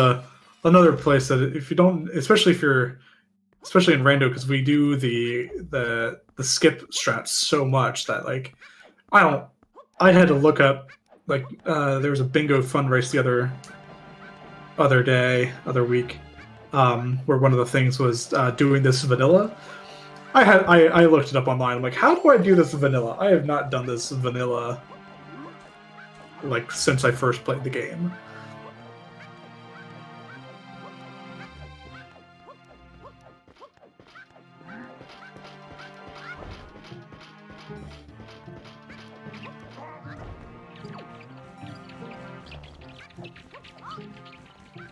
another place that if you don't, especially in rando, because we do the skip strats so much that like I had to look up, like, there was a bingo fund race the other week, where one of the things was doing this vanilla. I looked it up online. I'm like, how do I do this vanilla? I have not done this vanilla like since I first played the game.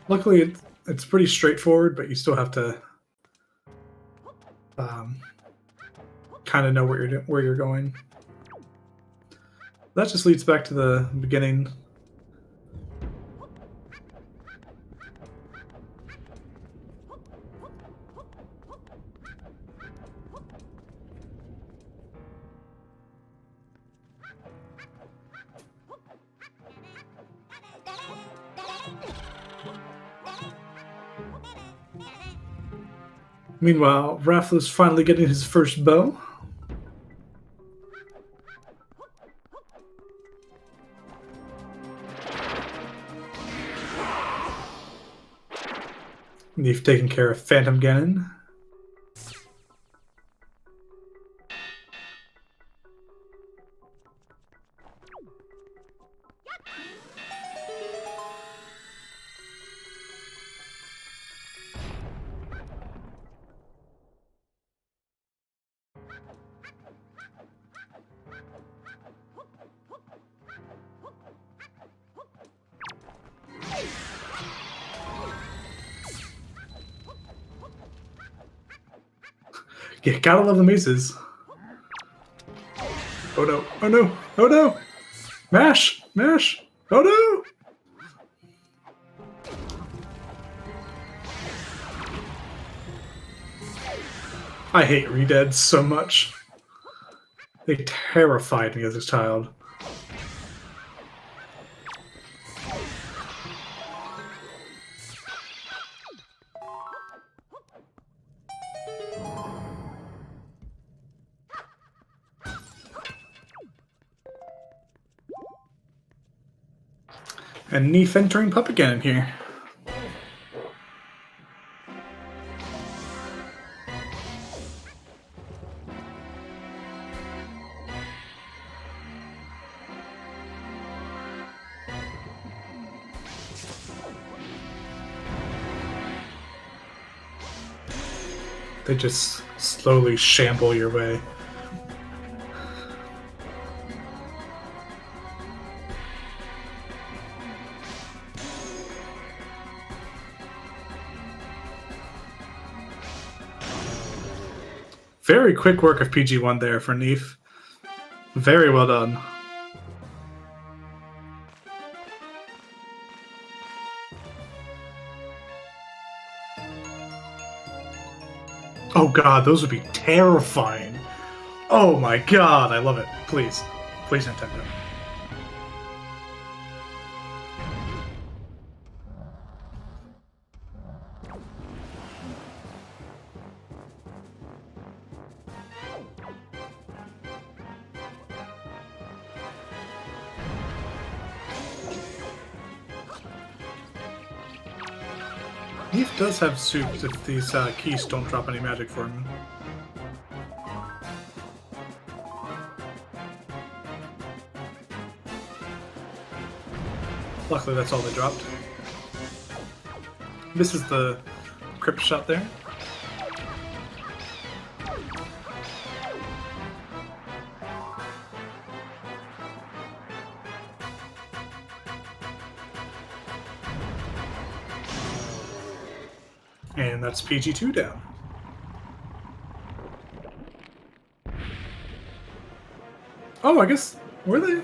Luckily, it's pretty straightforward, but you still have to kind of know where you're going. That just leads back to the beginning. Meanwhile, Raflos finally getting his first bow. neefe taking care of Phantom Ganon. Yeah, gotta love the mazes. Oh no, oh no, oh no! Mash! Mash! Oh no! I hate redeads so much. They terrified me as a child. And neefe entering pup again in here. They just slowly shamble your way. Very quick work of PG1 there for neefe. Very well done. Oh god, those would be terrifying. Oh my god, I love it. Please. Please, Nintendo. neefe does have soups if these keys don't drop any magic for him. Luckily, that's all they dropped. This is the crypt shot there. And that's PG2 down. Oh, I guess, were they?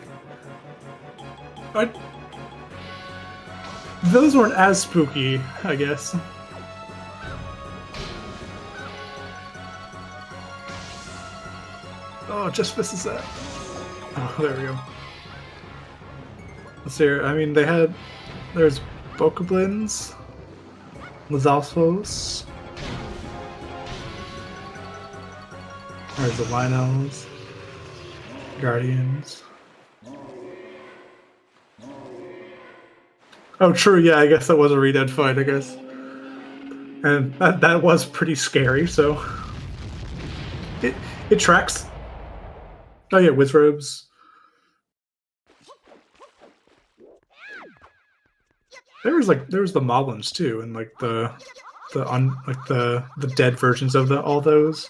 Those weren't as spooky, I guess. Oh, just misses that. Oh, there we go. Let's see here. I mean, there's Bokoblins, Lizalfos, there's the Linos, Guardians. Oh, true, yeah, I guess that was a redead fight, I guess. And that was pretty scary, so... It tracks. Oh yeah, Wizrobes. There was the Moblins too, and like the dead versions of all those.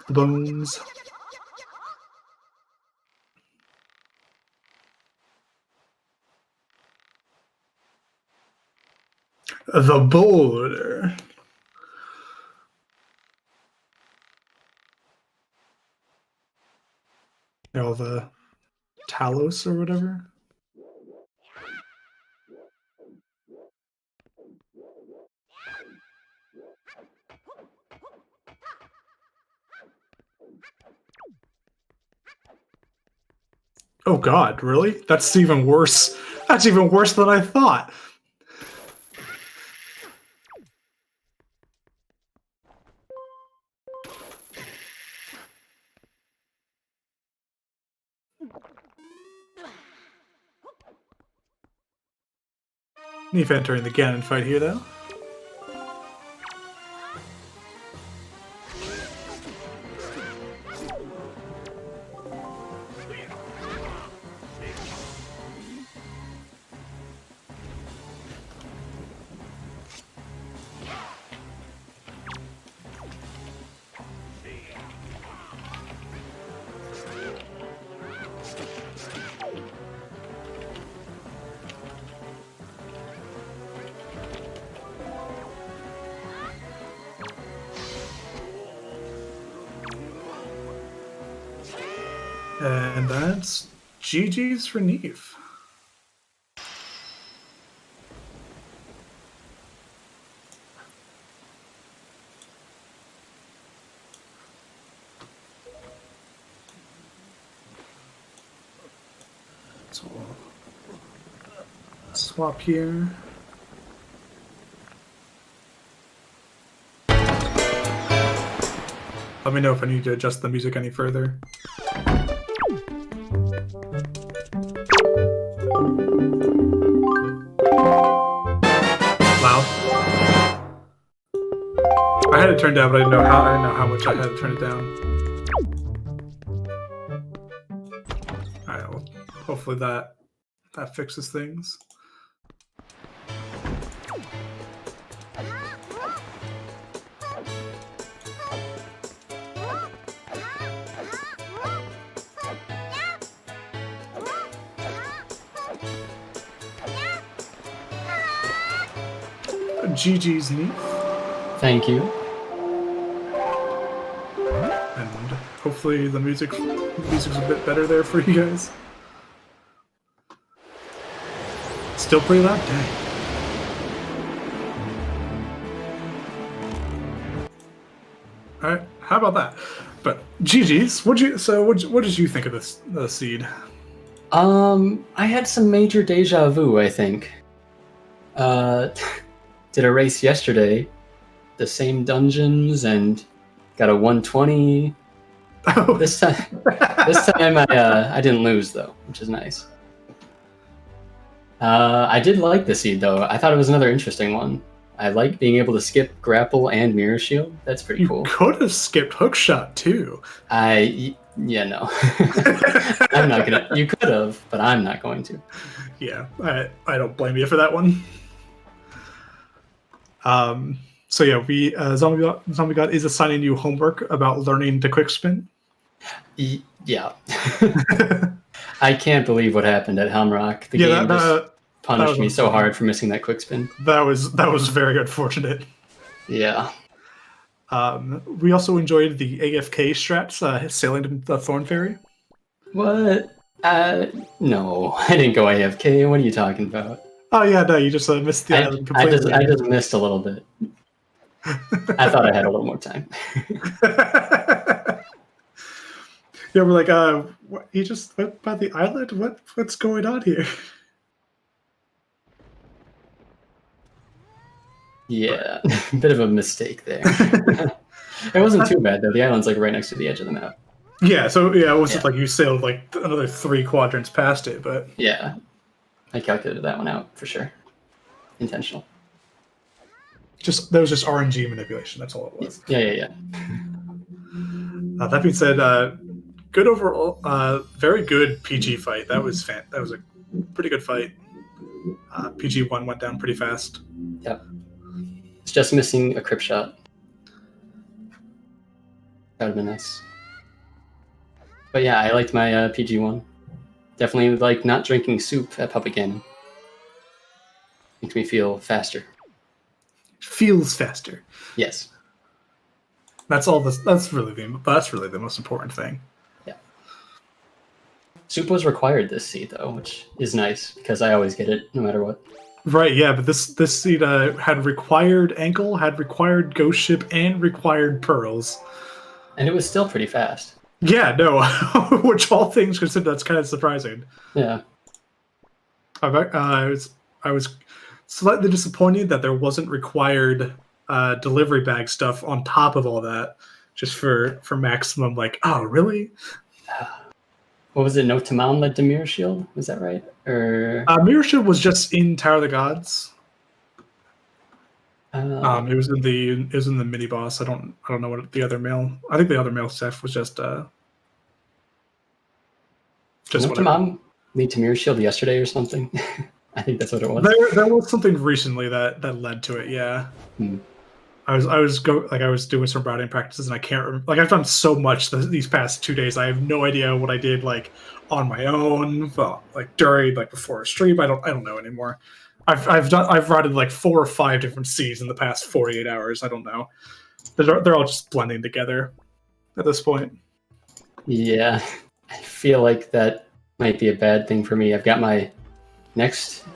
The bones. The boulder. All the Talos or whatever. Oh god, really? That's even worse. That's even worse than I thought. neefe entering the Ganon fight here, though. And that's GG's for neefe. So we'll swap here. Let me know if I need to adjust the music any further. Loud. I had it turned down, but I didn't know how much I had to turn it down. Alright, well, hopefully that fixes things. GG's neefe. Thank you. And hopefully the music's a bit better there for you guys. Still pretty loud? Dang. Alright, how about that? But GG's, what did you think of this seed? I had some major deja vu, I think. Did a race yesterday, the same dungeons, and got a 120. Oh. This time I didn't lose though, which is nice. I did like the seed though. I thought it was another interesting one. I like being able to skip grapple and mirror shield. That's pretty cool. You could have skipped hookshot too. Yeah, no. I'm not gonna. You could have, but I'm not going to. Yeah, I don't blame you for that one. So yeah, we Zombie God is assigning you homework about learning to quick spin. Yeah. I can't believe what happened at Hamrock. The game just punished me so hard for missing that quick spin. That was very unfortunate. Yeah. We also enjoyed the AFK strats, sailing the Thorn Fairy. What? No, I didn't go AFK. What are you talking about? Oh yeah, no, you just missed the island completely. I just missed a little bit. I thought I had a little more time. Yeah, we're like, what, you just went by the island? What's going on here? Yeah, bit of a mistake there. It wasn't too bad though. The island's like right next to the edge of the map. Yeah, so yeah, it wasn't like you sailed like another 3 quadrants past it, but yeah, I calculated that one out for sure. Intentional. That was just RNG manipulation. That's all it was. Yeah. That being said, good overall. Very good PG fight. That was a pretty good fight. PG1 went down pretty fast. Yep. It's just missing a crip shot. That would have been nice. But yeah, I liked my PG1. Definitely like not drinking soup at public gaming. Makes me feel faster. Feels faster. Yes. That's really the most important thing. Yeah. Soup was required this seed though, which is nice because I always get it no matter what. Right, yeah, but this seed had required ankle, had required ghost ship, and required pearls. And it was still pretty fast. Yeah, no, which all things considered, that's kind of surprising. Yeah. I was slightly disappointed that there wasn't required delivery bag stuff on top of all that, just for maximum, like, oh, really? What was it? No Tamam led to Mirror Shield? Was that right? Or Mirror Shield was just in Tower of the Gods. It was in the mini boss. I don't know what the other male. I think the other male stuff was just no Tamam lead to Mirror Shield yesterday or something. I think that's what it was. There was something recently that led to it. Yeah. I was doing some routing practices and I can't remember. Like I've done so much these past 2 days. I have no idea what I did like on my own, like during, like before a stream. I don't know anymore. I've routed like 4 or 5 different Cs in the past 48 hours. I don't know. They're all just blending together at this point. Yeah, I feel like that might be a bad thing for me. I've got my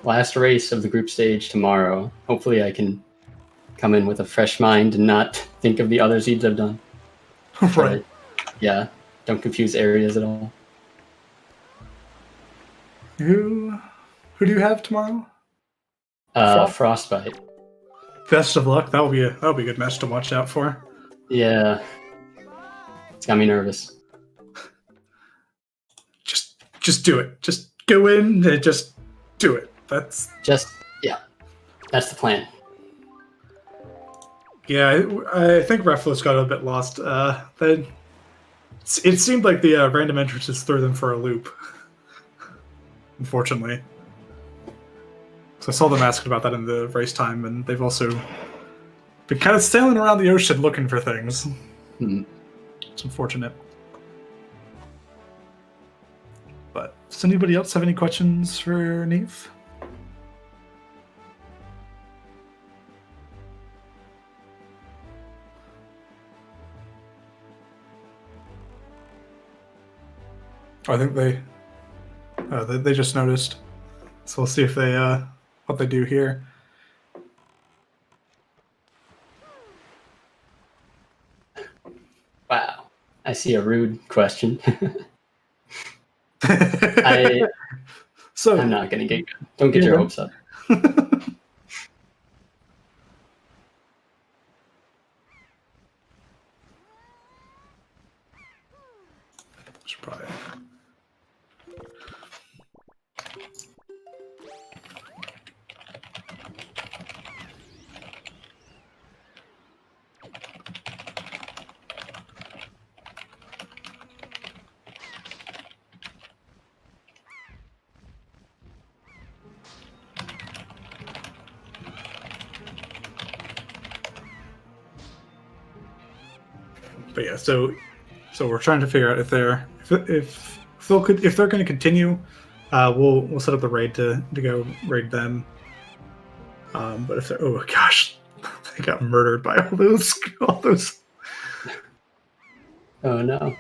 last race of the group stage tomorrow. Hopefully I can come in with a fresh mind and not think of the other seeds I've done. Right. Yeah, don't confuse areas at all. Who do you have tomorrow? Frostbite. Best of luck. That'll be a good match to watch out for. Yeah. It's got me nervous. Just do it. Just go in and just do it. That's the plan. Yeah, I think Raflos got a bit lost. It seemed like the random entrances threw them for a loop. Unfortunately. So I saw them asking about that in the race time, and they've also been kind of sailing around the ocean looking for things. It's unfortunate. But does anybody else have any questions for neefe? I think they just noticed. So we'll see if they what they do here. Wow. I see a rude question. So I'm not going to get good. Don't get your hopes up. Should probably. But yeah, so we're trying to figure out if they're going to continue, we'll set up the raid to go raid them. But if they're oh gosh, they got murdered by all those. Oh no.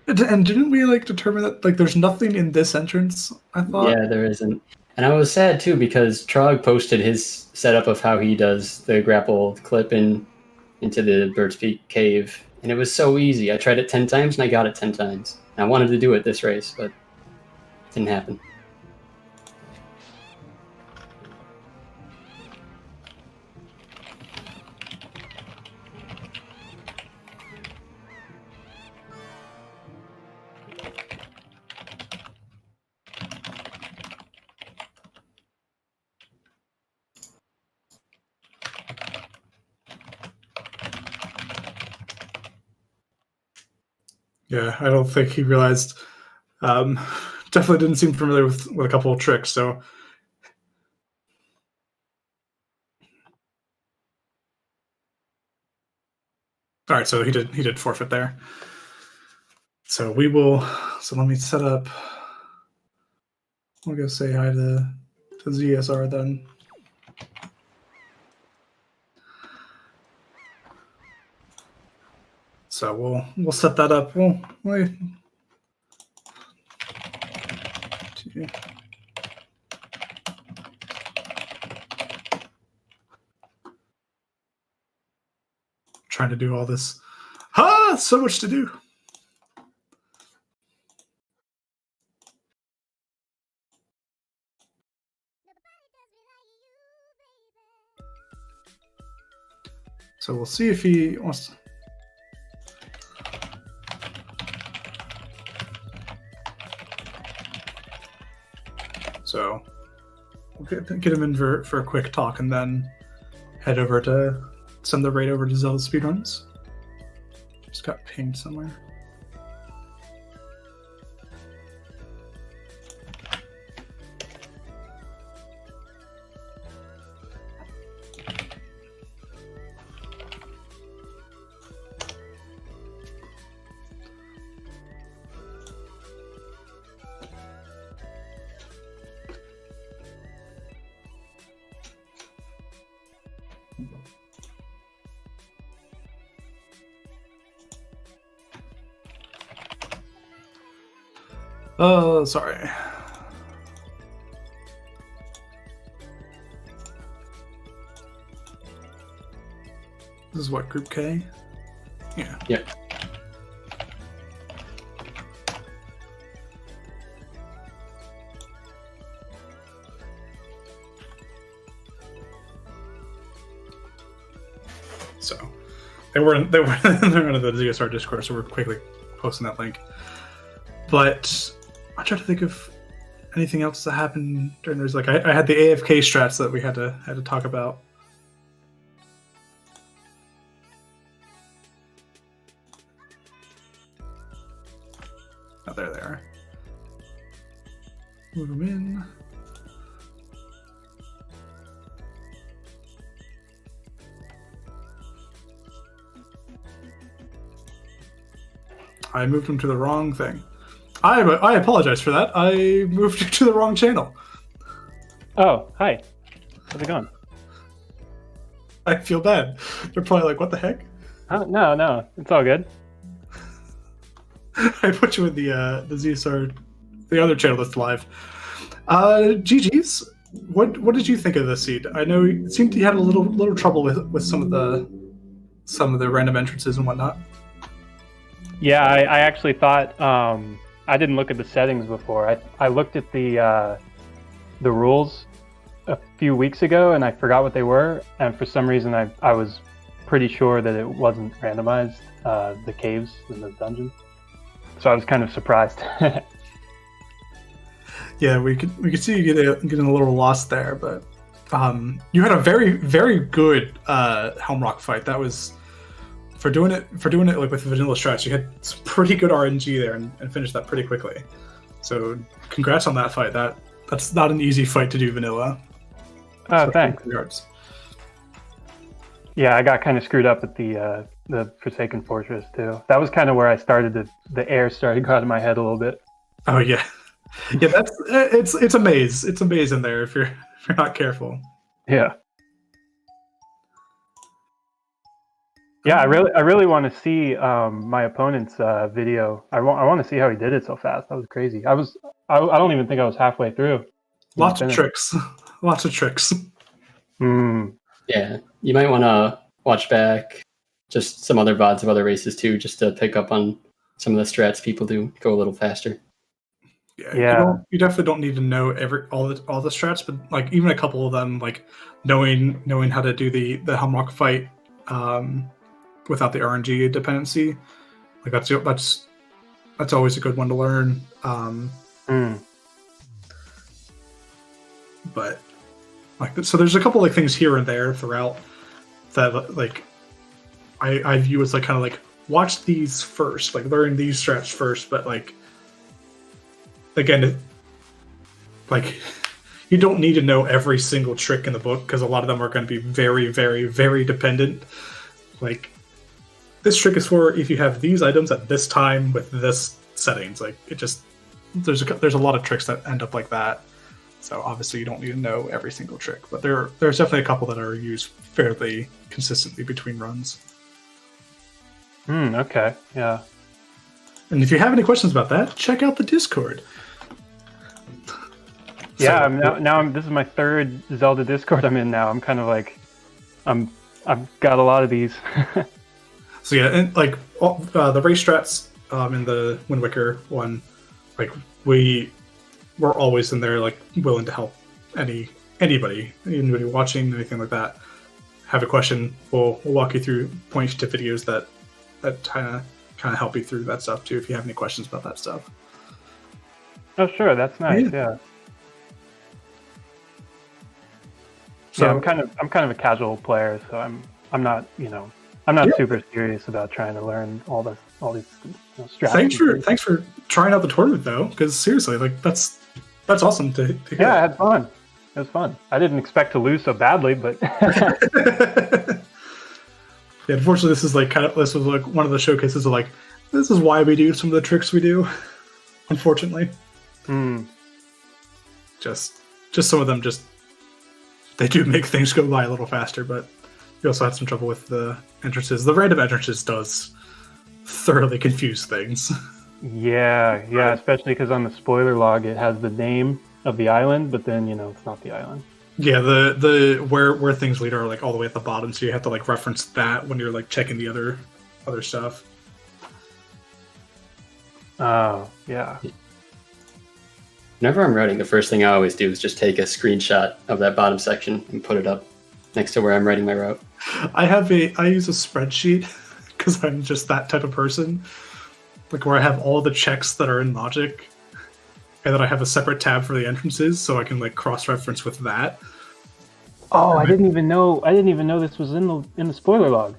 And didn't we determine that there's nothing in this entrance? I thought. Yeah, there isn't. And I was sad too because Trog posted his setup of how he does the grapple clip into the Bird's Peak cave, and it was so easy. I tried it 10 times and I got it 10 times. And I wanted to do it this race, but it didn't happen. Yeah, I don't think he realized. Definitely didn't seem familiar with a couple of tricks. So, all right. So he did forfeit there. So we will. So let me set up. I'll go say hi to ZSR then. So we'll set that up. We'll wait. Trying to do all this. So much to do. So we'll see if he wants to. So we'll get him in for a quick talk and then head over to send the raid over to ZeldaSpeedRuns. Just got pinged somewhere. Oh, sorry. This is what, Group K? Yeah. Yep. So they were in the ZSR Discord, so we're quickly posting that link. But I try to think of anything else that happened during this. Like I had the AFK strats that we had to talk about. Oh, there they are. Move them in. I moved them to the wrong thing. I apologize for that. I moved you to the wrong channel. Oh, hi. How's it going? I feel bad. They're probably like, what the heck? No. It's all good. I put you in the ZSR, the other channel that's live. GG's. What did you think of this seed? I know it seemed you had a little trouble with some of the random entrances and whatnot. Yeah, I actually thought I didn't look at the settings before. I looked at the rules a few weeks ago and I forgot what they were, and for some reason I was pretty sure that it wasn't randomized, the caves in the dungeon. So I was kind of surprised. Yeah, we could see you getting a little lost there, but you had a very, very good Helm Rock fight. That was for doing it like with vanilla strats. You had some pretty good RNG there and finished that pretty quickly. So congrats on that fight. That's not an easy fight to do vanilla. Oh, thanks. Regards. Yeah, I got kind of screwed up at the Forsaken Fortress too. That was kind of where I started the air started going out of my head a little bit. Oh yeah, yeah. It's a maze. It's a maze in there if you're not careful. Yeah. Yeah, I really want to see my opponent's video. I want to see how he did it so fast. That was crazy. I don't even think I was halfway through. Lots of tricks. Lots of tricks. Yeah, you might want to watch back just some other VODs of other races too, just to pick up on some of the strats people do go a little faster. Yeah. You definitely don't need to know all the strats, but like even a couple of them, like knowing how to do the Helmrock fight without the RNG dependency, like that's always a good one to learn. But like, so there's a couple like things here and there throughout that like I view as like kind of like watch these first, like learn these strats first, but like again, like you don't need to know every single trick in the book because a lot of them are going to be very, very, very dependent. Like this trick is for if you have these items at this time with this settings. Like it just there's a lot of tricks that end up like that. So obviously you don't need to know every single trick, but there's definitely a couple that are used fairly consistently between runs. Okay, yeah. And if you have any questions about that, check out the Discord. Yeah, this is my third Zelda Discord I'm in now. I'm kind of like, I've got a lot of these. So yeah, and like the race strats in the Wind Waker one, like we're always in there, like willing to help anybody watching, anything like that. Have a question, we'll walk you through, point you to videos that kind of help you through that stuff too. If you have any questions about that stuff. Oh sure, that's nice. Yeah. So I'm kind of a casual player, so I'm not super serious about trying to learn all these strategies. Thanks for trying out the tournament though, because seriously, like that's awesome to hear. Yeah, I had fun. It was fun. I didn't expect to lose so badly, but yeah, unfortunately, this was like one of the showcases of like this is why we do some of the tricks we do. Unfortunately, just some of them they do make things go by a little faster, but we also had some trouble with the entrances. The random entrances does thoroughly confuse things. Yeah, especially because on the spoiler log it has the name of the island, but then it's not the island. Yeah, the where things lead are like all the way at the bottom, so you have to like reference that when you're like checking the other stuff. Oh, yeah. Whenever I'm writing, the first thing I always do is just take a screenshot of that bottom section and put it up next to where I'm writing my route. I use a spreadsheet because I'm just that type of person, like where I have all the checks that are in Logic, and then I have a separate tab for the entrances, so I can like cross-reference with that. Oh, I didn't even know this was in the spoiler log.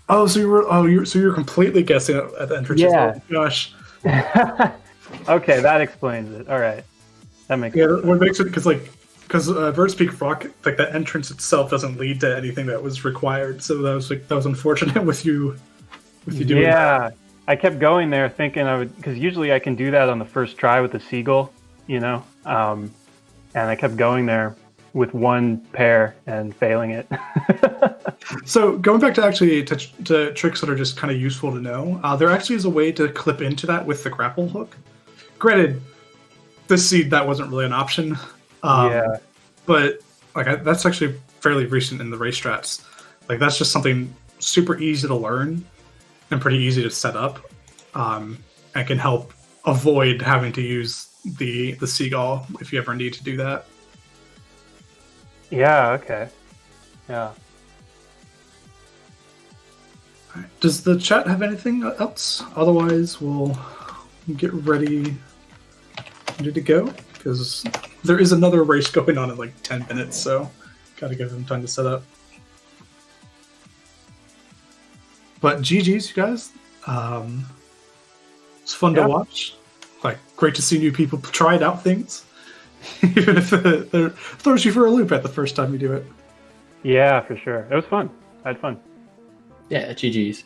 Oh, so you're completely guessing at the entrances. Yeah. Oh, gosh. Okay, that explains it. All right, that makes sense. What makes it because Birds Peak Rock, like that entrance itself doesn't lead to anything that was required, so that was unfortunate with you doing that. I kept going there thinking I would, because usually I can do that on the first try with the seagull, and I kept going there with one pair and failing it. So going back to actually to tricks that are just kind of useful to know, there actually is a way to clip into that with the grapple hook. Granted, this seed that wasn't really an option. But like that's actually fairly recent in the race strats. Like that's just something super easy to learn and pretty easy to set up, and can help avoid having to use the seagull if you ever need to do that. Yeah. Okay. Yeah. All right. Does the chat have anything else? Otherwise, we'll get ready to go because there is another race going on in like 10 minutes, so gotta give them time to set up. But GG's, you guys. It's fun to watch. Like, great to see new people try out things, even if it throws you for a loop at the first time you do it. Yeah, for sure. It was fun. I had fun. Yeah, GG's.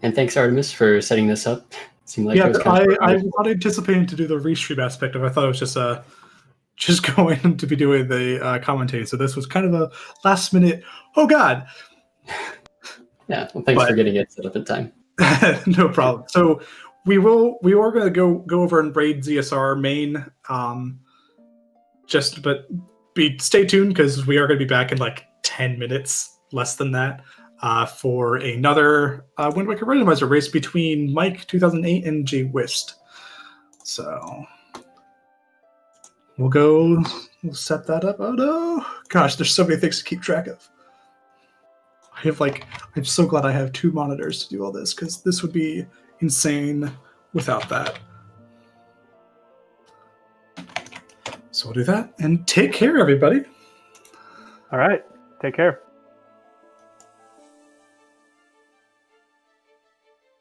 And thanks, Artemis, for setting this up. It seemed like it was I was not anticipating to do the restream aspect of it. I thought it was just going to be doing the commentating. So this was kind of a last minute, oh God. Yeah, well, thanks for getting it set up in time. No problem. So we are going to go over and raid ZSR main. Stay tuned because we are going to be back in like 10 minutes, less than that, for another Wind Waker Randomizer race between Mike 2008 and Jay Wist. So we'll set that up. Oh no, gosh, there's so many things to keep track of. I'm so glad I have two monitors to do all this because this would be insane without that. So we'll do that and take care, everybody. All right. Take care.